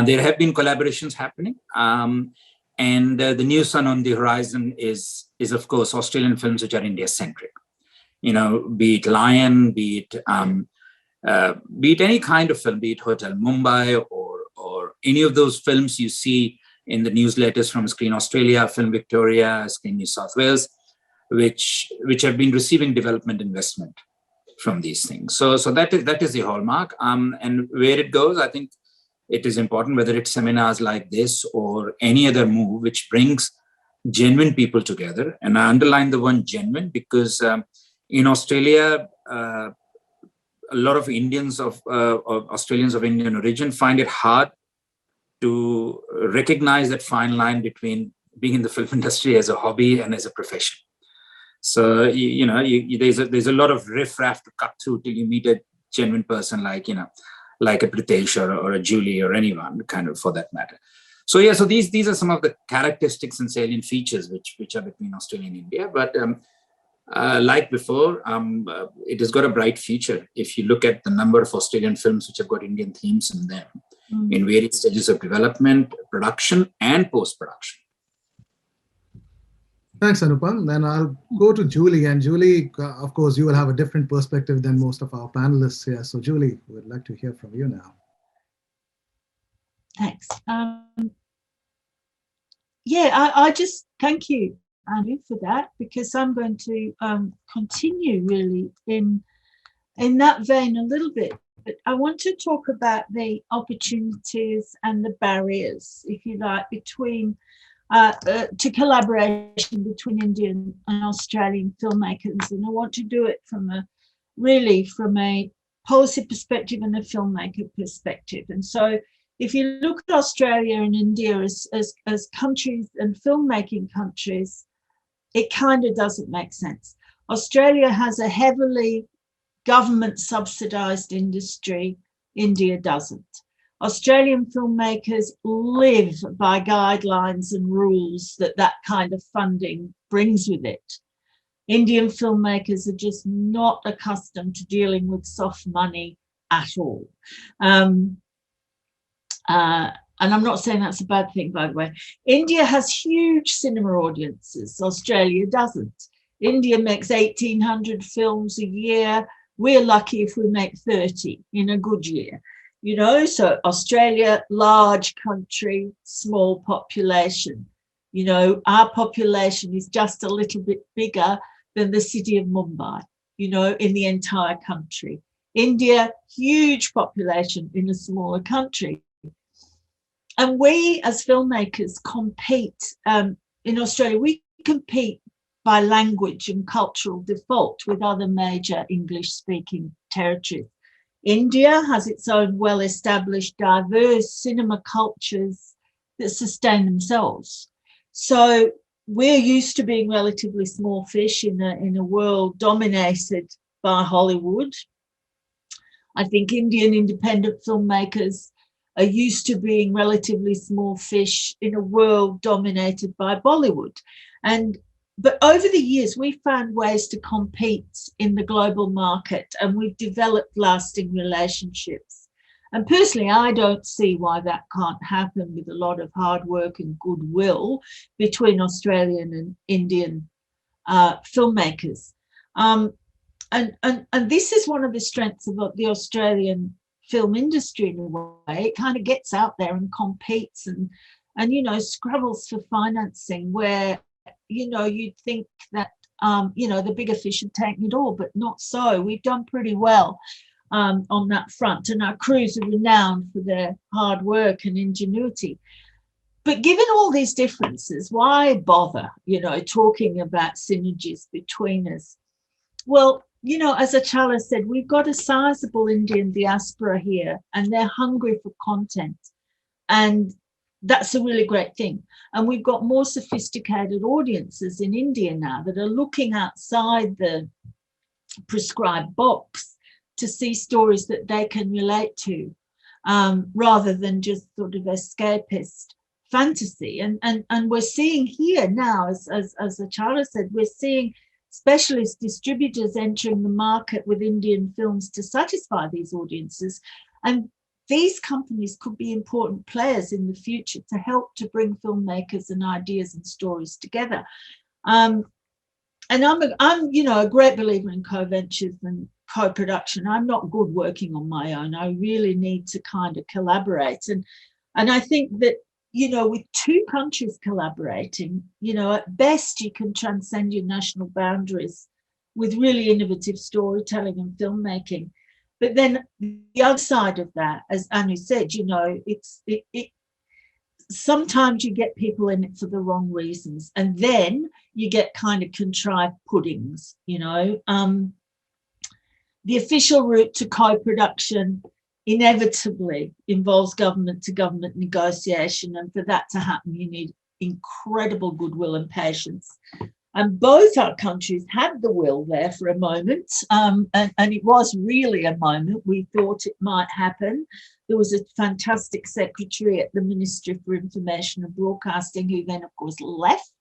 There have been collaborations happening. And the new sun on the horizon is of course, Australian films which are India-centric. Be it Lion, be it any kind of film, be it Hotel Mumbai or any of those films you see in the newsletters from Screen Australia, Film Victoria, Screen New South Wales, which have been receiving development investment from these things. So that is the hallmark. And where it goes, I think it is important, whether it's seminars like this or any other move which brings genuine people together. And I underline the one genuine because in Australia, a lot of Indians of Australians of Indian origin find it hard to recognize that fine line between being in the film industry as a hobby and as a profession. So, there's a lot of riffraff to cut through till you meet a genuine person like a Pritesh or a Julie or anyone, kind of, for that matter. So these are some of the characteristics and salient features which are between Australia and India. But like before, it has got a bright future. If you look at the number of Australian films which have got Indian themes in them, in various stages of development, production, and post-production. Thanks, Anupam. Then I'll go to Julie. And Julie, of course, you will have a different perspective than most of our panelists here. So Julie, we'd like to hear from you now. Thanks. I just thank you, Anu, for that, because I'm going to continue really in that vein a little bit. But I want to talk about the opportunities and the barriers, if you like, between to collaboration between Indian and Australian filmmakers. And I want to do it from a policy perspective and a filmmaker perspective. And so if you look at Australia and India as countries and filmmaking countries, it kind of doesn't make sense. Australia has a heavily government subsidized industry. India doesn't. Australian filmmakers live by guidelines and rules that kind of funding brings with it. Indian filmmakers are just not accustomed to dealing with soft money at all. And I'm not saying that's a bad thing, by the way. India has huge cinema audiences. Australia doesn't. India makes 1,800 films a year. We're lucky if we make 30 in a good year. So Australia, large country, small population. Our population is just a little bit bigger than the city of Mumbai, in the entire country. India, huge population in a smaller country. And we as filmmakers compete in Australia, we compete by language and cultural default with other major English-speaking territories. India has its own well-established, diverse cinema cultures that sustain themselves. So we're used to being relatively small fish in a world dominated by Hollywood. I think Indian independent filmmakers are used to being relatively small fish in a world dominated by Bollywood. But over the years, we've found ways to compete in the global market, and we've developed lasting relationships. And personally, I don't see why that can't happen with a lot of hard work and goodwill between Australian and Indian filmmakers. And this is one of the strengths of the Australian film industry in a way. It kind of gets out there and competes and you know, scrabbles for financing where, you know, you'd think that, you know, the bigger fish had taken it all, but not so. We've done pretty well on that front, and our crews are renowned for their hard work and ingenuity. But given all these differences, why bother, you know, talking about synergies between us? Well, you know, as Achala said, we've got a sizable Indian diaspora here, and they're hungry for content. And that's a really great thing. And we've got more sophisticated audiences in India now that are looking outside the prescribed box to see stories that they can relate to, rather than just sort of escapist fantasy. And we're seeing here now, as Achala said, we're seeing specialist distributors entering the market with Indian films to satisfy these audiences. And these companies could be important players in the future to help to bring filmmakers and ideas and stories together. And I'm you know, a great believer in co-ventures and co-production. I'm not good working on my own. I really need to kind of collaborate. And I think that, you know, with two countries collaborating, you know, at best you can transcend your national boundaries with really innovative storytelling and filmmaking. But then the other side of that, as Anu said, you know, it sometimes you get people in it for the wrong reasons, and then you get kind of contrived puddings, you know. The official route to co-production inevitably involves government to government negotiation, and for that to happen you need incredible goodwill and patience. And both our countries had the will there for a moment, and it was really a moment. We thought it might happen. There was a fantastic secretary at the Ministry for Information and Broadcasting who then of course left,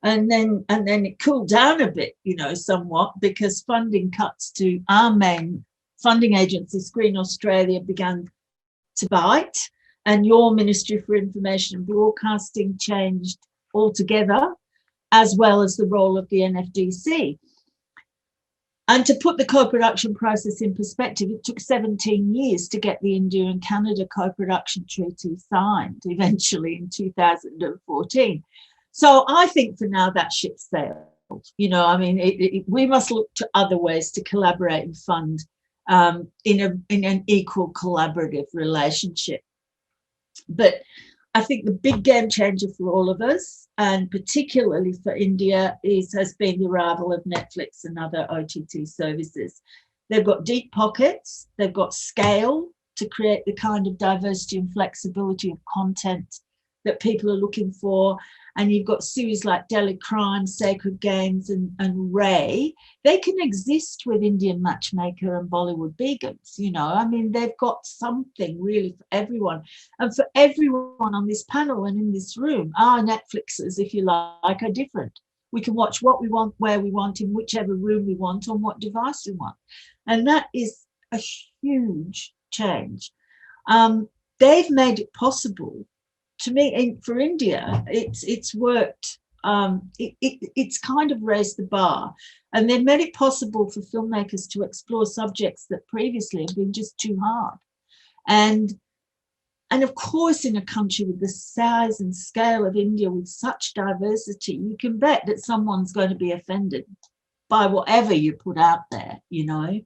and then it cooled down a bit, you know, somewhat, because funding cuts to our main funding agency, Screen Australia, began to bite, and your Ministry for Information and Broadcasting changed altogether, as well as the role of the NFDC. And to put the co-production process in perspective, it took 17 years to get the India and Canada co-production treaty signed, eventually in 2014. So I think for now that ship sailed. You know, I mean, we must look to other ways to collaborate and fund in an equal collaborative relationship. But I think the big game changer for all of us, and particularly for India, has been the arrival of Netflix and other OTT services. They've got deep pockets, they've got scale to create the kind of diversity and flexibility of content that people are looking for. And you've got series like Delhi Crime, Sacred Games, and Ray. They can exist with Indian Matchmaker and Bollywood Begums, you know. I mean, they've got something really for everyone. And for everyone on this panel and in this room, our Netflixes, if you like, are different. We can watch what we want, where we want, in whichever room we want, on what device we want. And that is a huge change. They've made it possible. To me, for India, it's worked. It's kind of raised the bar, and they've made it possible for filmmakers to explore subjects that previously have been just too hard. And of course, in a country with the size and scale of India, with such diversity, you can bet that someone's going to be offended by whatever you put out there, you know.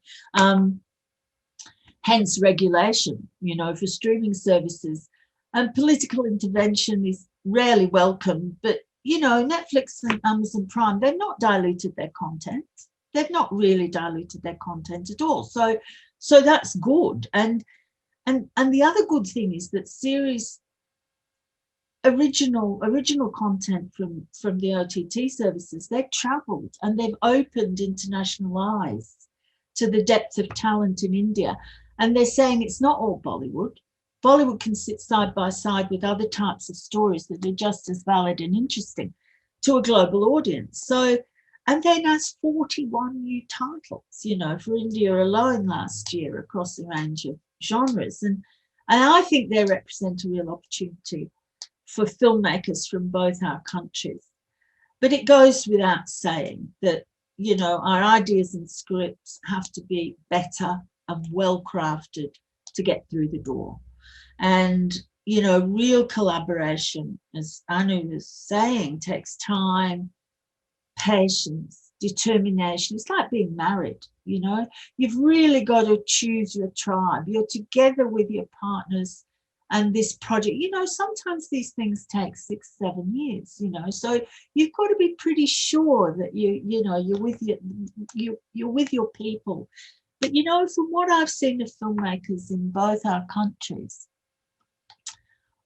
Hence regulation, you know, for streaming services. And political intervention is rarely welcome, but, you know, Netflix and Amazon Prime, they've not diluted their content. They've not really diluted their content at all. So that's good. And the other good thing is that series original content from the OTT services, they've traveled and they've opened international eyes to the depth of talent in India. And they're saying it's not all Bollywood. Bollywood can sit side by side with other types of stories that are just as valid and interesting to a global audience. So, and they announced 41 new titles, you know, for India alone last year across a range of genres. And I think they represent a real opportunity for filmmakers from both our countries. But it goes without saying that, you know, our ideas and scripts have to be better and well crafted to get through the door. And, you know, real collaboration, as Anu was saying, takes time, patience, determination. It's like being married, you know. You've really got to choose your tribe. You're together with your partners. And this project, you know, sometimes these things take 6, 7 years, you know. So you've got to be pretty sure that you're with your people. But, you know, from what I've seen of filmmakers in both our countries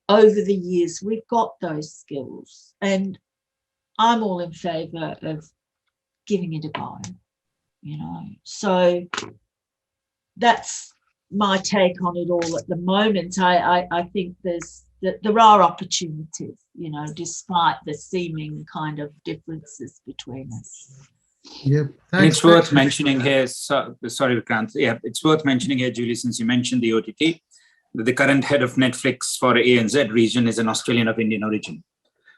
over the years, we've got those skills, and I'm all in favor of giving it a go, you know. So that's my take on it all at the moment. I think there are opportunities, you know, despite the seeming kind of differences between us. Yep. And it's worth mentioning here, sorry, Vikrant. Yeah, it's worth mentioning here, Julie, since you mentioned the OTT, the current head of Netflix for ANZ region is an Australian of Indian origin.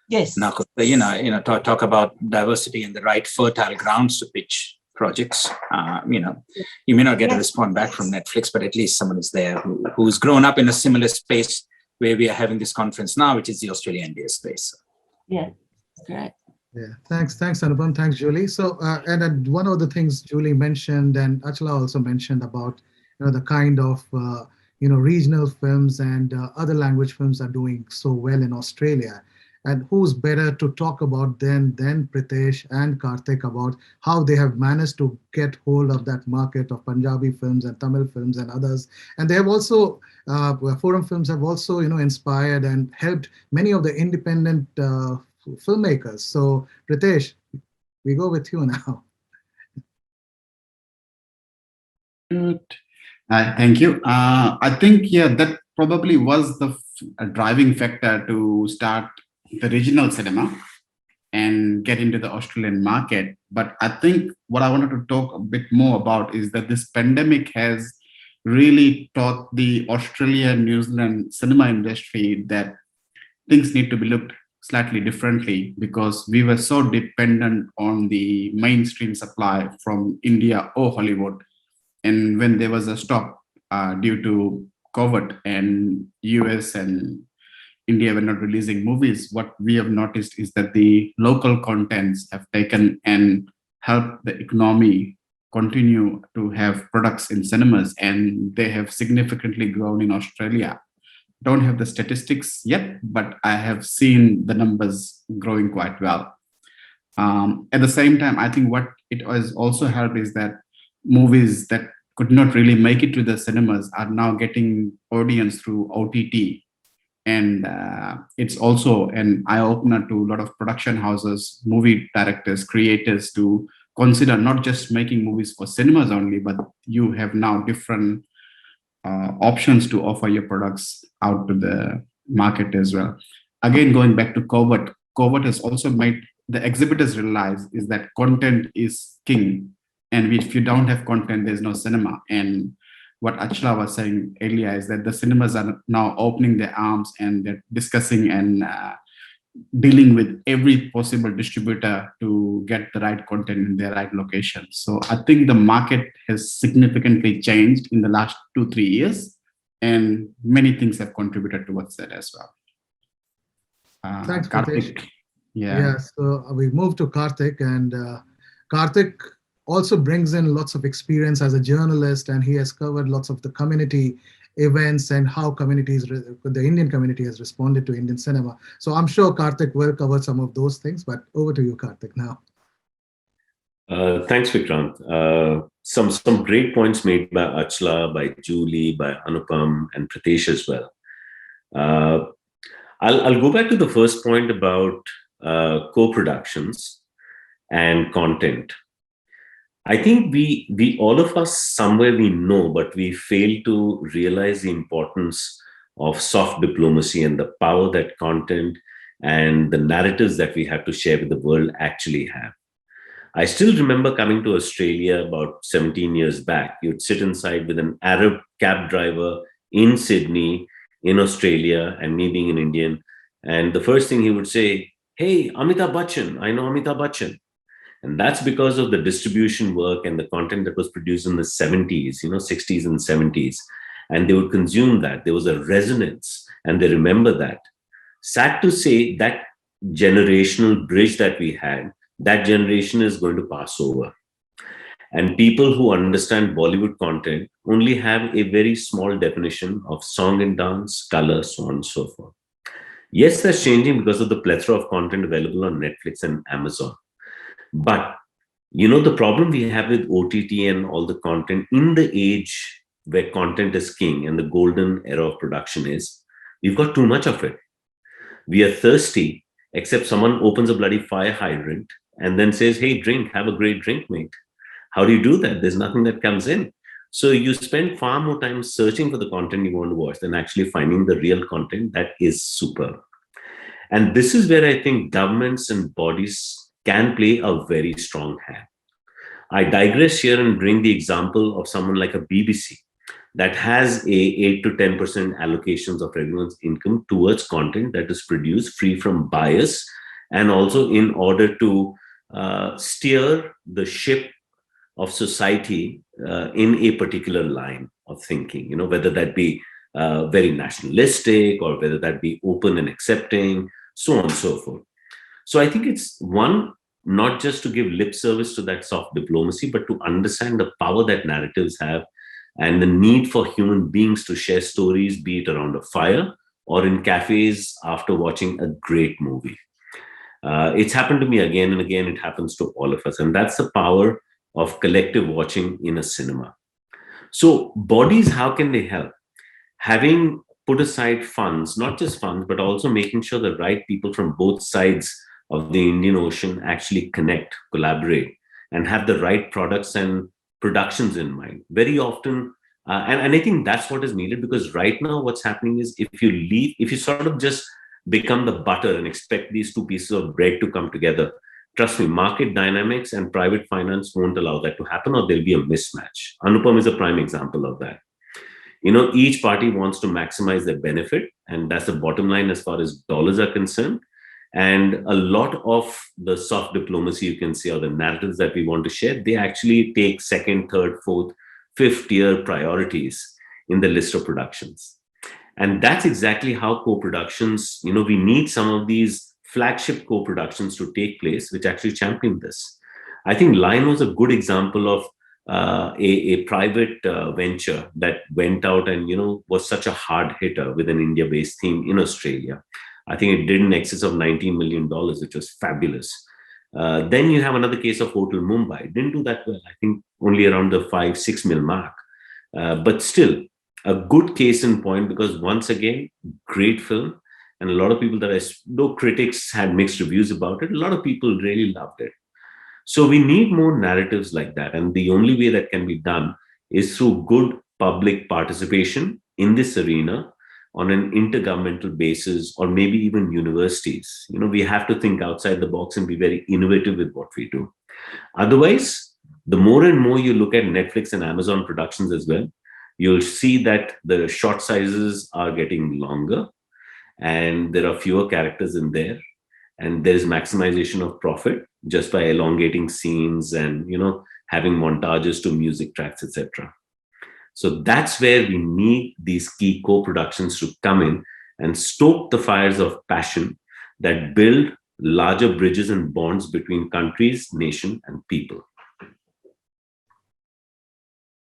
Yes. Now, talk about diversity and the right fertile grounds to pitch projects. You may not get a response back from Netflix, but at least someone is there who's grown up in a similar space where we are having this conference now, which is the Australia-India space. Yeah, great. Yeah, thanks, Anupam. Thanks, Julie. So, and one of the things Julie mentioned, and Achala also mentioned about, you know, the kind of, regional films and other language films are doing so well in Australia. And who's better to talk about than Pritesh and Kartik about how they have managed to get hold of that market of Punjabi films and Tamil films and others. And they have also, Forum Films have also, inspired and helped many of the independent filmmakers. So Pritesh, we go with you now. Good. Thank you. I think, that probably was the driving factor to start the regional cinema and get into the Australian market. But I think what I wanted to talk a bit more about is that this pandemic has really taught the Australian, New Zealand cinema industry that things need to be looked slightly differently, because we were so dependent on the mainstream supply from India or Hollywood. And when there was a stop due to COVID and US and India were not releasing movies, what we have noticed is that the local contents have taken and helped the economy continue to have products in cinemas, and they have significantly grown in Australia. Don't have the statistics yet, but I have seen the numbers growing quite well. At the same time, I think what it has also helped is that movies that could not really make it to the cinemas are now getting audience through OTT. And it's also an eye-opener to a lot of production houses, movie directors, creators to consider not just making movies for cinemas only, but you have now different options to offer your products out to the market as well. Again, going back to COVID has also made the exhibitors realize is that content is king. And if you don't have content, there's no cinema. And what Achala was saying earlier is that the cinemas are now opening their arms and they're discussing and dealing with every possible distributor to get the right content in their right location. So I think the market has significantly changed in the last 2-3 years, and many things have contributed towards that as well. Thanks, Kartik. Pritesh. Yeah, so we move to Kartik, and Kartik also brings in lots of experience as a journalist, and he has covered lots of the community events and how the Indian community has responded to Indian cinema. So I'm sure Kartik will cover some of those things, but over to you, Kartik, now. Thanks, Vikrant. Some great points made by Achala, by Julie, by Anupam, and Pritesh as well. I'll go back to the first point about co-productions and content. I think we all of us somewhere we know, but we fail to realize the importance of soft diplomacy and the power that content and the narratives that we have to share with the world actually have. I still remember coming to Australia about 17 years back. You'd sit inside with an Arab cab driver in Sydney, in Australia, and me being an Indian. And the first thing he would say, "Hey, Amitabh Bachchan, I know Amitabh Bachchan." And that's because of the distribution work and the content that was produced in the 70s, 60s and 70s. and they would consume that. There was a resonance, and they remember that. Sad to say, that generational bridge that we had, that generation is going to pass over. And people who understand Bollywood content only have a very small definition of song and dance, color, so on and so forth. Yes, that's changing because of the plethora of content available on Netflix and Amazon. But, the problem we have with OTT and all the content in the age where content is king and the golden era of production is, we've got too much of it. We are thirsty, except someone opens a bloody fire hydrant and then says, hey, drink, have a great drink, mate. How do you do that? There's nothing that comes in. So you spend far more time searching for the content you want to watch than actually finding the real content that is superb. And this is where I think governments and bodies can play a very strong hand. I digress here and bring the example of someone like a BBC that has a 8 to 10% allocations of everyone's income towards content that is produced free from bias, and also in order to steer the ship of society in a particular line of thinking, whether that be very nationalistic or whether that be open and accepting, so on and so forth. So I think it's one, not just to give lip service to that soft diplomacy, but to understand the power that narratives have and the need for human beings to share stories, be it around a fire or in cafes after watching a great movie. It's happened to me again and again. It happens to all of us. And that's the power of collective watching in a cinema. So bodies, how can they help? Having put aside funds, not just funds, but also making sure the right people from both sides of the Indian Ocean actually connect, collaborate, and have the right products and productions in mind. Very often, and I think that's what is needed, because right now what's happening is if you sort of just become the butter and expect these two pieces of bread to come together, trust me, market dynamics and private finance won't allow that to happen, or there'll be a mismatch. Anupam is a prime example of that. Each party wants to maximize their benefit, and that's the bottom line as far as dollars are concerned. And a lot of the soft diplomacy you can see, or the narratives that we want to share, they actually take second, third, fourth, fifth tier priorities in the list of productions. And that's exactly how co-productions, we need some of these flagship co-productions to take place, which actually champion this. I think Lion was a good example of a private venture that went out and, was such a hard hitter with an India-based theme in Australia. I think it did in excess of $19 million, which was fabulous. Then you have another case of Hotel Mumbai. It didn't do that well. I think only around the 5-6 mil mark. But still, a good case in point, because once again, great film. And a lot of people though critics had mixed reviews about it, a lot of people really loved it. So we need more narratives like that. And the only way that can be done is through good public participation in this arena on an intergovernmental basis, or maybe even universities. We have to think outside the box and be very innovative with what we do. Otherwise, the more and more you look at Netflix and Amazon productions as well, you'll see that the shot sizes are getting longer, and there are fewer characters in there, and there is maximization of profit just by elongating scenes and having montages to music tracks, etc. So that's where we need these key co-productions to come in and stoke the fires of passion that build larger bridges and bonds between countries, nation, and people.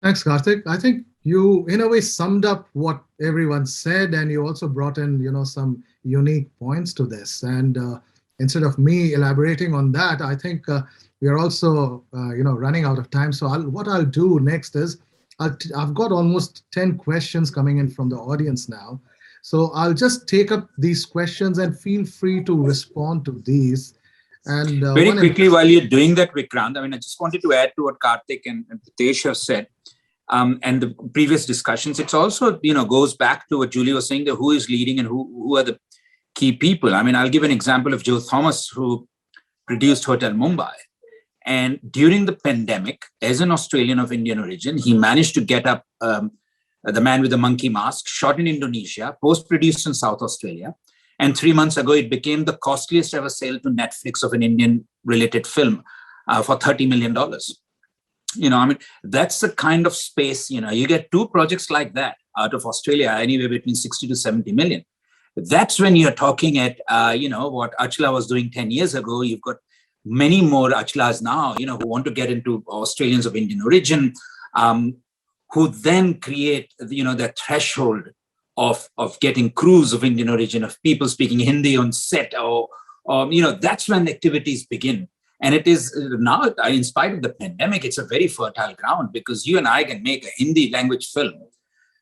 Thanks, Kartik. I think you, in a way, summed up what everyone said, and you also brought in, some unique points to this. And instead of me elaborating on that, I think we are also, running out of time. So what I'll do next is, I've got almost 10 questions coming in from the audience now. So I'll just take up these questions and feel free to respond to these. And very quickly, while you're doing that, Vikrant, I just wanted to add to what Kartik and Pritesh have said, and the previous discussions. It's also, goes back to what Julie was saying, who is leading and who are the key people. I'll give an example of Joe Thomas, who produced Hotel Mumbai. And during the pandemic, as an Australian of Indian origin, he managed to get up The Man with the Monkey Mask, shot in Indonesia, post-produced in South Australia. And 3 months ago, it became the costliest ever sale to Netflix of an Indian-related film for $30 million. I mean, that's the kind of space, you get 2 projects like that out of Australia, anywhere between 60 to 70 million. That's when you're talking at, what Achala was doing 10 years ago. You've got many more Achalas now, who want to get into Australians of Indian origin, who then create, the threshold of getting crews of Indian origin, of people speaking Hindi on set, or that's when the activities begin. And it is now, in spite of the pandemic, it's a very fertile ground, because you and I can make a Hindi language film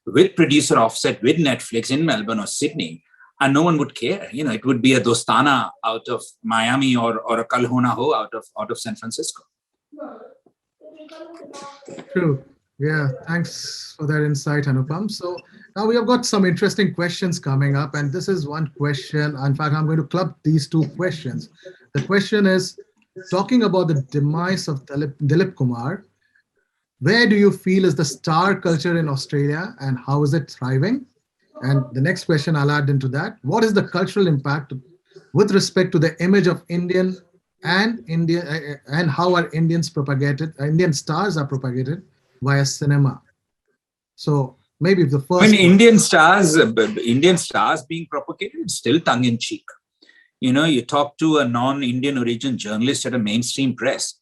with producer offset with Netflix in Melbourne or Sydney, and no one would care. It would be a Dostana out of Miami, or a Kal Ho Na Ho out of San Francisco. True. Yeah, thanks for that insight, Anupam. So now we have got some interesting questions coming up, and this is one question. In fact, I'm going to club these 2 questions. The question is, talking about the demise of Dilip Kumar, where do you feel is the star culture in Australia, and how is it thriving? And the next question I'll add into that, what is the cultural impact with respect to the image of Indian and India, and how are Indian stars are propagated via cinema? So maybe the first... When Indian stars being propagated, it's still tongue-in-cheek. You talk to a non-Indian origin journalist at a mainstream press,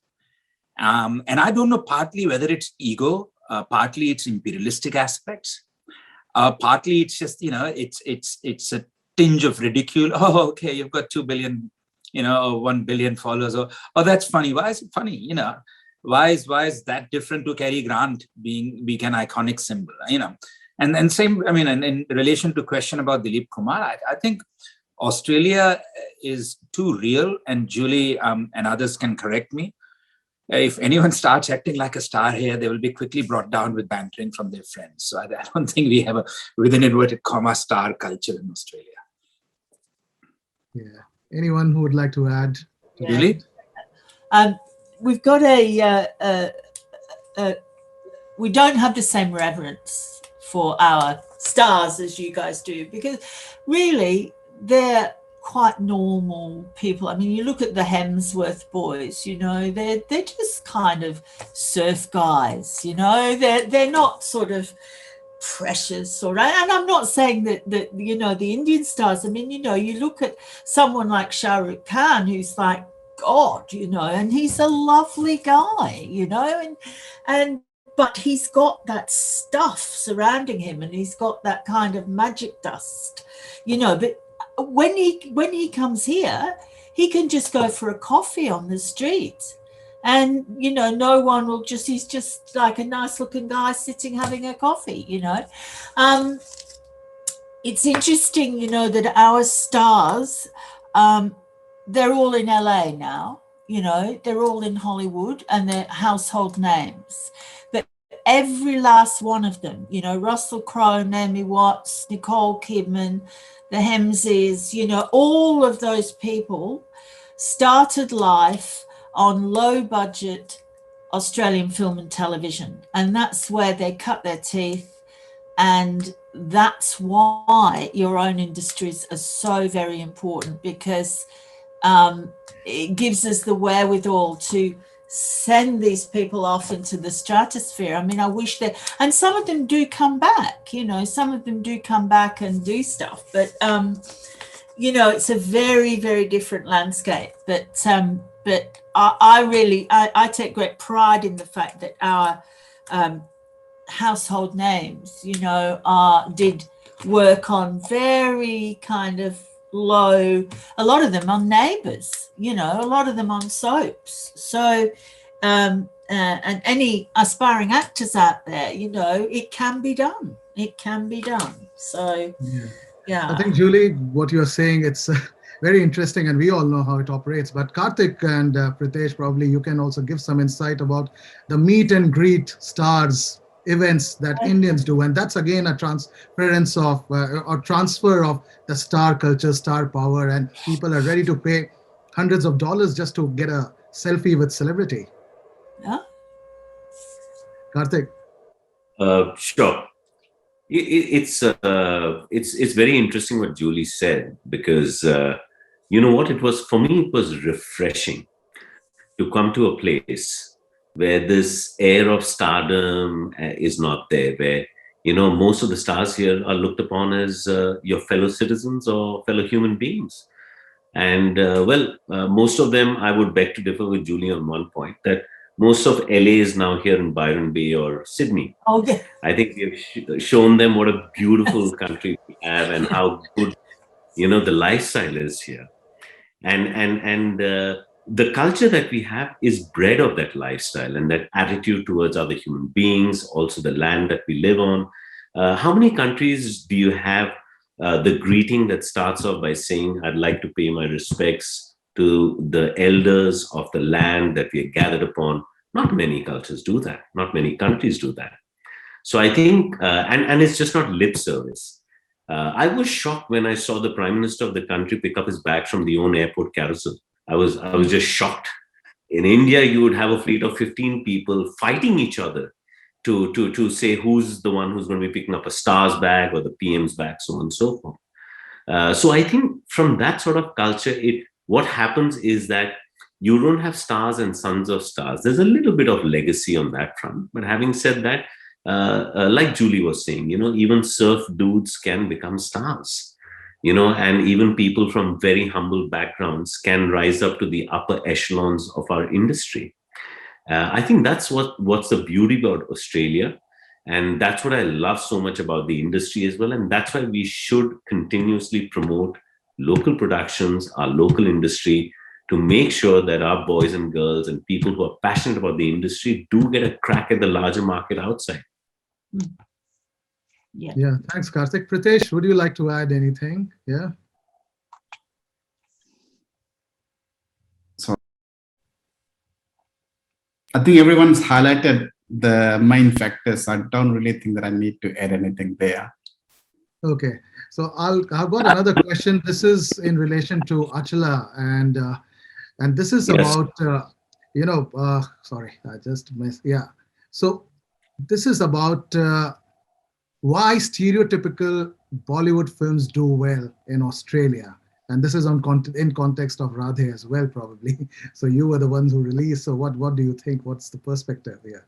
and I don't know, partly whether it's ego, partly it's imperialistic aspects, partly it's just, it's a tinge of ridicule. Oh, okay, you've got 2 billion, or 1 billion followers. Oh, that's funny. Why is it funny? Why is that different to Cary Grant being an iconic symbol? And same, in relation to question about Dilip Kumar, I think Australia is too real, and Julie and others can correct me. If anyone starts acting like a star here, they will be quickly brought down with bantering from their friends. So I don't think we have with an inverted comma, star culture in Australia. Yeah. Anyone who would like to add? Julie? We've got we don't have the same reverence for our stars as you guys do, because really they're quite normal people. I mean, you look at the Hemsworth boys, they're just kind of surf guys, they're not sort of precious, and I'm not saying that the Indian stars. I mean, you look at someone like Shah Rukh Khan, who's like God, and he's a lovely guy, but he's got that stuff surrounding him, and he's got that kind of magic dust, but when he comes here, he can just go for a coffee on the street, and no one will he's just like a nice looking guy sitting having a coffee. It's interesting that our stars, they're all in LA now, they're all in Hollywood, and they're household names. But every last one of them, Russell Crowe, Naomi Watts, Nicole Kidman, the Hemses, all of those people started life on low budget Australian film and television. And that's where they cut their teeth. And that's why your own industries are so very important, because it gives us the wherewithal to send these people off into the stratosphere. I mean, I wish that, and some of them do come back, some of them do come back and do stuff, but it's a very, very different landscape. But I take great pride in the fact that our household names, did work on very kind of low, a lot of them on Neighbours, a lot of them on soaps. So and any aspiring actors out there, it can be done. So yeah. I think, Julie, what you're saying, it's very interesting, and we all know how it operates. But Kartik and Pritesh, probably you can also give some insight about the meet and greet stars events that Indians do, and that's again a transference of or transfer of the star culture, star power, and people are ready to pay hundreds of dollars just to get a selfie with celebrity. Yeah. Kartik. Sure. It's very interesting what Julie said, because you know what, it was for me, it was refreshing to come to a place where this air of stardom is not there, where, most of the stars here are looked upon as your fellow citizens or fellow human beings. And most of them, I would beg to differ with Julie on one point, that most of LA is now here in Byron Bay or Sydney. Okay. I think we've shown them what a beautiful country we have and how good, the lifestyle is here. And the culture that we have is bred of that lifestyle and that attitude towards other human beings, also the land that we live on. How many countries do you have the greeting that starts off by saying, "I'd like to pay my respects to the elders of the land that we are gathered upon"? Not many cultures do that. Not many countries do that. So I think, and it's just not lip service. I was shocked when I saw the Prime Minister of the country pick up his bags from the own airport carousel. I was just shocked. In India, you would have a fleet of 15 people fighting each other to say who's the one who's going to be picking up a star's bag or the PM's bag, so on and so forth. So I think from that sort of culture, what happens is that you don't have stars and sons of stars. There's a little bit of legacy on that front. But having said that, like Julie was saying, even surf dudes can become stars, and even people from very humble backgrounds can rise up to the upper echelons of our industry. I think that's what's the beauty about Australia. And that's what I love so much about the industry as well. And that's why we should continuously promote local productions, our local industry, to make sure that our boys and girls and people who are passionate about the industry do get a crack at the larger market outside. Yeah, thanks, Kartik. Pritesh, would you like to add anything? Yeah. So I think everyone's highlighted the main factors. I don't really think that I need to add anything there. Okay, so I've got another question. This is in relation to Achala, and this is about sorry, I just missed. Yeah, so this is about why stereotypical Bollywood films do well in Australia. And this is in context of Radhe as well, probably. So you were the ones who released. So what do you think? What's the perspective here?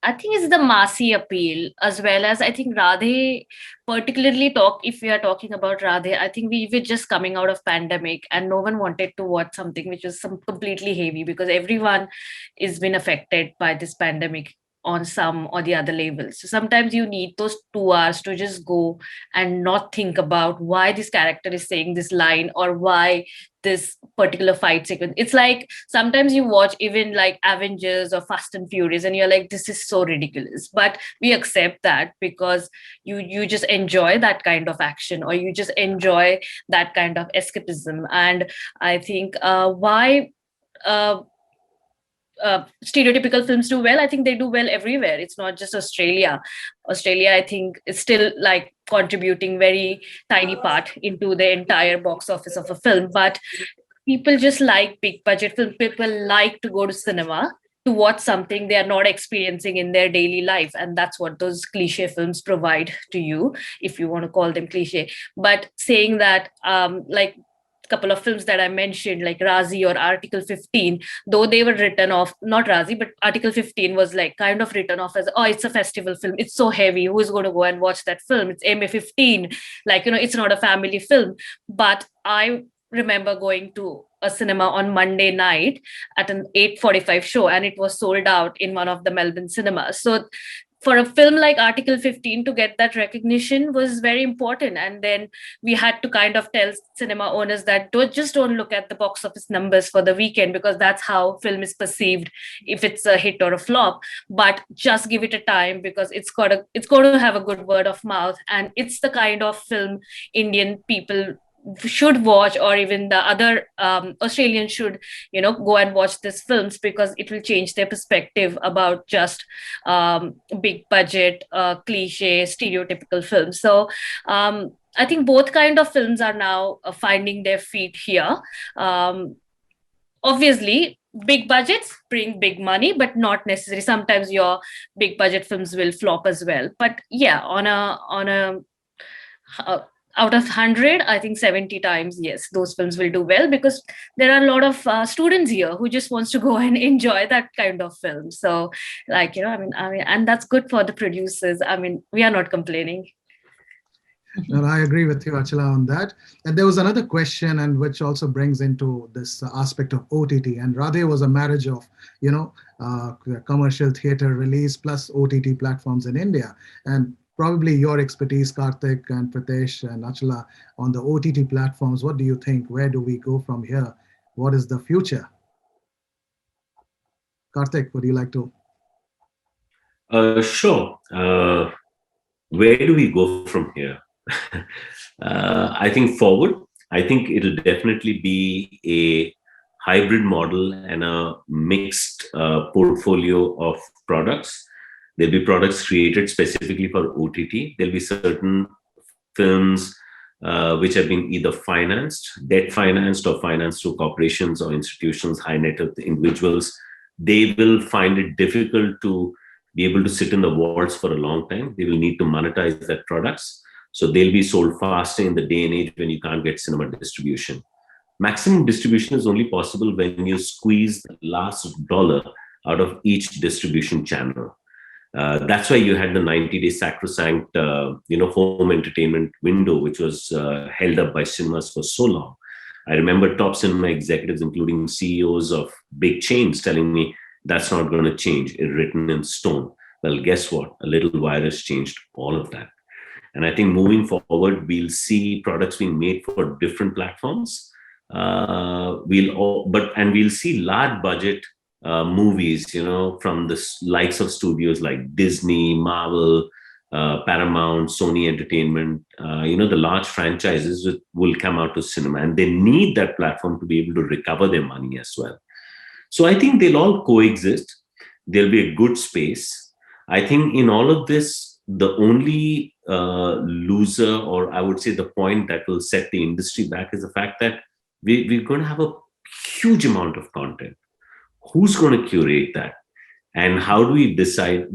I think it's the massy appeal, as well as I think Radhe, particularly if we are talking about Radhe, I think we were just coming out of pandemic and no one wanted to watch something which was completely heavy, because everyone is been affected by this pandemic on some or the other levels. So sometimes you need those 2 hours to just go and not think about why this character is saying this line or why this particular fight sequence. It's like sometimes you watch even like Avengers or Fast and Furious and you're like, this is so ridiculous. But we accept that because you just enjoy that kind of action, or you just enjoy that kind of escapism. And I think why stereotypical films do well, I think they do well everywhere. It's not just Australia. Australia, I think, is still like contributing very tiny part into the entire box office of a film. But people just like big budget films. People like to go to cinema to watch something they are not experiencing in their daily life. And that's what those cliche films provide to you, if you want to call them cliche. But saying that, like, couple of films that I mentioned, like Razi or Article 15, though they were written off, not Razi, but Article 15 was like kind of written off as, oh, it's a festival film. It's so heavy. Who is going to go and watch that film? It's MA15. Like, it's not a family film. But I remember going to a cinema on Monday night at an 8:45 show, and it was sold out in one of the Melbourne cinemas. So for a film like Article 15 to get that recognition was very important. And then we had to kind of tell cinema owners that don't look at the box office numbers for the weekend, because that's how film is perceived, if it's a hit or a flop. But just give it a time, because it's going to have a good word of mouth. And it's the kind of film Indian people should watch, or even the other Australians should, go and watch these films, because it will change their perspective about just big budget, cliche, stereotypical films. So I think both kind of films are now finding their feet here. Obviously, big budgets bring big money, but not necessarily. Sometimes your big budget films will flop as well. But yeah, on a out of 100, I think 70 times, yes, those films will do well, because there are a lot of students here who just wants to go and enjoy that kind of film. So, like, and that's good for the producers. I mean, we are not complaining. Well, I agree with you, Achala, on that. And there was another question, and which also brings into this aspect of OTT. And Radhe was a marriage of, commercial theater release plus OTT platforms in India. And probably your expertise, Kartik and Pritesh and Achala, on the OTT platforms. What do you think? Where do we go from here? What is the future? Kartik, would you like to? Sure. Where do we go from here? I think forward, I think it'll definitely be a hybrid model and a mixed portfolio of products. There'll be products created specifically for OTT. There'll be certain films which have been either debt financed, or financed through corporations or institutions, high net worth individuals. They will find it difficult to be able to sit in the vaults for a long time. They will need to monetize their products. So they'll be sold faster in the day and age when you can't get cinema distribution. Maximum distribution is only possible when you squeeze the last dollar out of each distribution channel. That's why you had the 90-day sacrosanct, home entertainment window, which was held up by cinemas for so long. I remember top cinema executives, including CEOs of big chains, telling me that's not going to change. It's written in stone. Well, guess what? A little virus changed all of that. And I think moving forward, we'll see products being made for different platforms. We'll see large budget movies, from the likes of studios like Disney, Marvel, Paramount, Sony Entertainment. The large franchises will come out to cinema, and they need that platform to be able to recover their money as well. So I think they'll all coexist. There'll be a good space. I think in all of this, the only loser, or I would say the point that will set the industry back, is the fact that we're going to have a huge amount of content. Who's going to curate that? And how do we decide?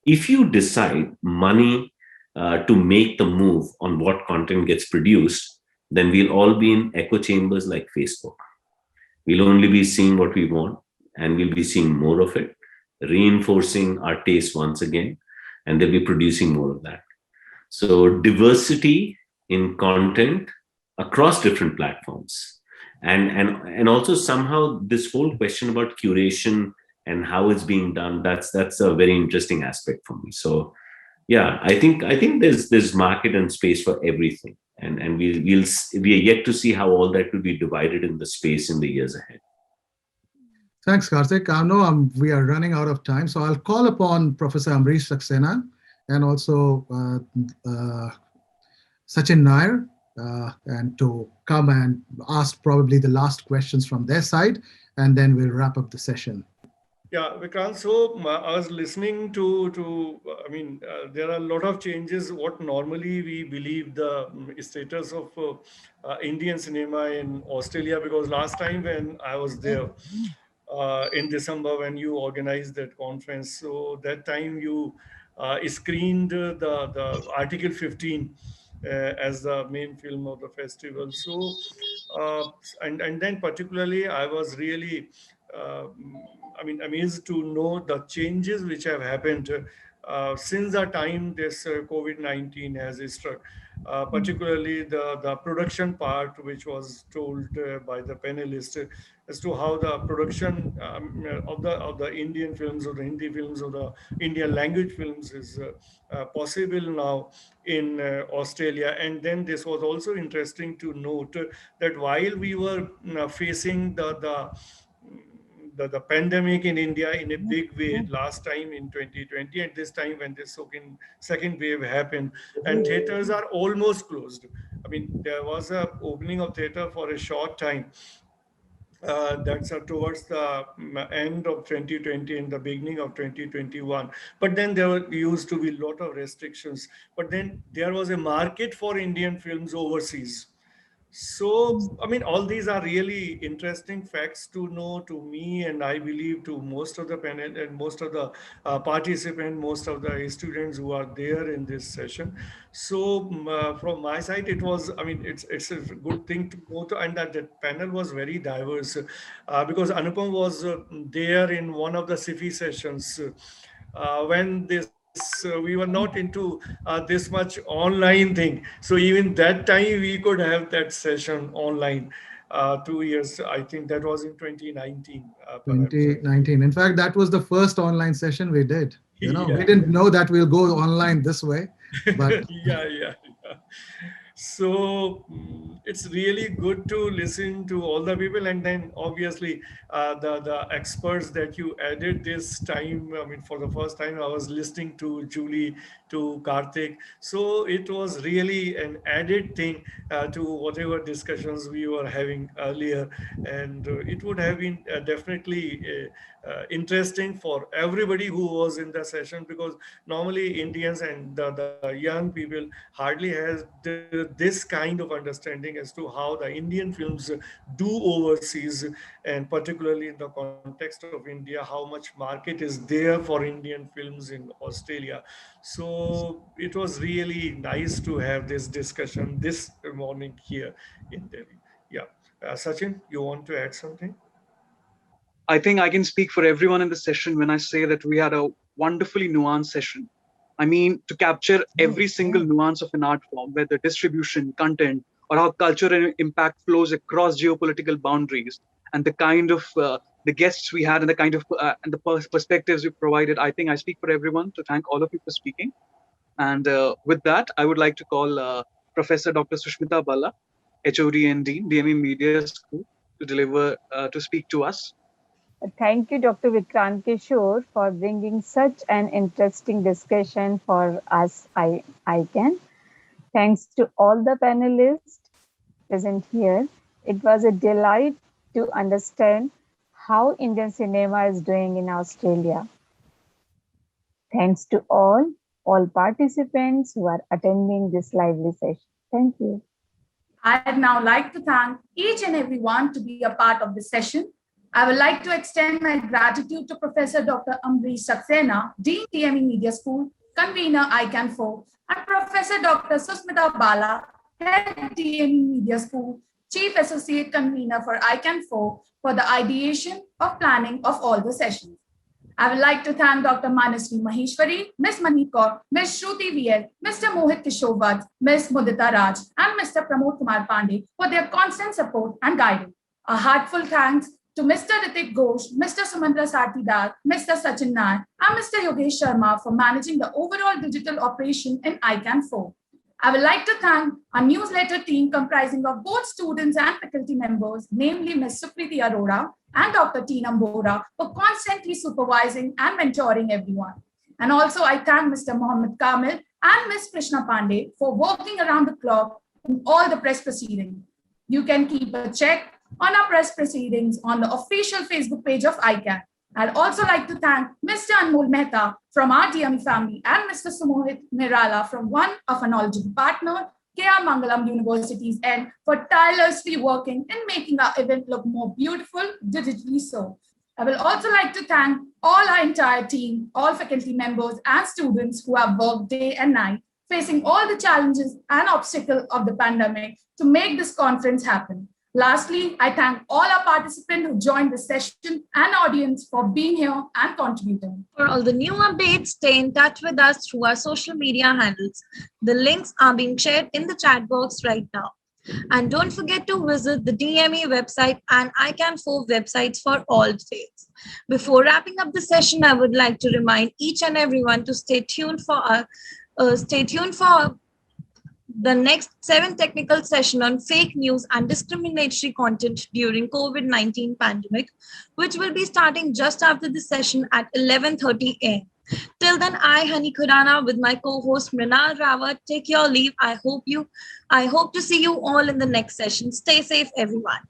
If you decide money to make the move on what content gets produced, then we'll all be in echo chambers like Facebook. We'll only be seeing what we want, and we'll be seeing more of it, reinforcing our taste once again, and they'll be producing more of that. So diversity in content across different platforms. And also somehow this whole question about curation and how it's being done, that's a very interesting aspect for me. So yeah, I think there's market and space for everything. And we are yet to see how all that will be divided in the space in the years ahead. Thanks, Kartik. I know we are running out of time, so I'll call upon Professor Amrish Saxena and also Sachin Nair and to come and ask probably the last questions from their side, and then we'll wrap up the session. Yeah, Vikrant, so I was listening to there are a lot of changes. What normally we believe the status of Indian cinema in Australia, because last time when I was there in December when you organized that conference, so that time you screened the Article 15 as the main film of the festival. So, and then particularly I was really amazed to know the changes which have happened since the time this COVID-19 has struck. Particularly the production part, which was told by the panelist, as to how the production of the Indian films or the Hindi films or the Indian language films is possible now in Australia. And then this was also interesting to note that while we were facing the pandemic in India in a big way last time in 2020, and this time when this second wave happened, and theaters are almost closed. I mean, there was a opening of theater for a short time. That's towards the end of 2020 and the beginning of 2021. But then there used to be a lot of restrictions. But then there was a market for Indian films overseas. So, I mean, all these are really interesting facts to know to me, and I believe to most of the panel and most of the participants, most of the students who are there in this session. So, from my side, it was, I mean, it's a good thing to go to, and that panel was very diverse because Anupam was there in one of the SIFI sessions when we were not into this much online thing. So even that time we could have that session online. 2 years, I think that was in 2019, perhaps. 2019. In fact, that was the first online session we did. You know, we Yeah. didn't know that we'll go online this way, but Yeah. So it's really good to listen to all the people, and then obviously the experts that you added this time. I mean, for the first time, I was listening to Julie, to Kartik. So it was really an added thing to whatever discussions we were having earlier, and it would have been definitely interesting for everybody who was in the session, because normally Indians and the young people hardly has this kind of understanding as to how the Indian films do overseas, and particularly in the context of India, how much market is there for Indian films in Australia. So it was really nice to have this discussion this morning here in Delhi. Yeah. Sachin, you want to add something? I think I can speak for everyone in the session when I say that we had a wonderfully nuanced session. I mean, to capture every single nuance of an art form, whether distribution, content, or how culture and impact flows across geopolitical boundaries, and the kind of the guests we had and the kind of and the perspectives we provided. I think I speak for everyone to thank all of you for speaking. And with that, I would like to call Professor Dr. Sushmita Balla, HOD and Dean, DME Media School, to deliver to speak to us. Thank you, Dr. Vikrant Kishore, for bringing such an interesting discussion for us, ICAN. Thanks to all the panelists present here. It was a delight to understand how Indian cinema is doing in Australia. Thanks to all participants who are attending this lively session. Thank you. I'd now like to thank each and everyone to be a part of this session. I would like to extend my gratitude to Professor Dr. Ambrish Saxena, Dean DME Media School, convener ICAN4, and Professor Dr. Susmita Bala, Head DME Media School, Chief Associate Convener for ICAN4, for the ideation of planning of all the sessions. I would like to thank Dr. Manasvi Maheshwari, Ms. Manit Kaur, Ms. Shruti VL, Mr. Mohit Kishore, Ms. Mudita Raj, and Mr. Pramod Kumar Pandey for their constant support and guidance. A heartfelt thanks to Mr. Ritik Ghosh, Mr. Sumandra Satidar, Mr. Sachin Nair, and Mr. Yogesh Sharma for managing the overall digital operation in ICAN4. I would like to thank our newsletter team comprising of both students and faculty members, namely Ms. Sukriti Arora and Dr. Tina Bora, for constantly supervising and mentoring everyone. And also I thank Mr. Mohammed Kamil and Ms. Krishna Pandey for working around the clock in all the press proceedings. You can keep a check on our press proceedings on the official Facebook page of ICAN. I'd also like to thank Mr. Anmol Mehta from our DME family and Mr. Sumohit Nirala from one of our knowledgeable partner, KR Mangalam University's end, for tirelessly working in making our event look more beautiful digitally so. I will also like to thank all our entire team, all faculty members and students who have worked day and night, facing all the challenges and obstacles of the pandemic to make this conference happen. Lastly, I thank all our participants who joined the session and audience for being here and contributing. For all the new updates, stay in touch with us through our social media handles. The links are being shared in the chat box right now. And don't forget to visit the DME website and ICAN4 websites for all details. Before wrapping up the session, I would like to remind each and everyone to stay tuned for the next 7th technical session on fake news and discriminatory content during COVID-19 pandemic, which will be starting just after the session at 11:30 a.m. Till then, I, Hani Khurana, with my co-host Mrinal Rawat, take your leave. I hope to see you all in the next session. Stay safe, everyone.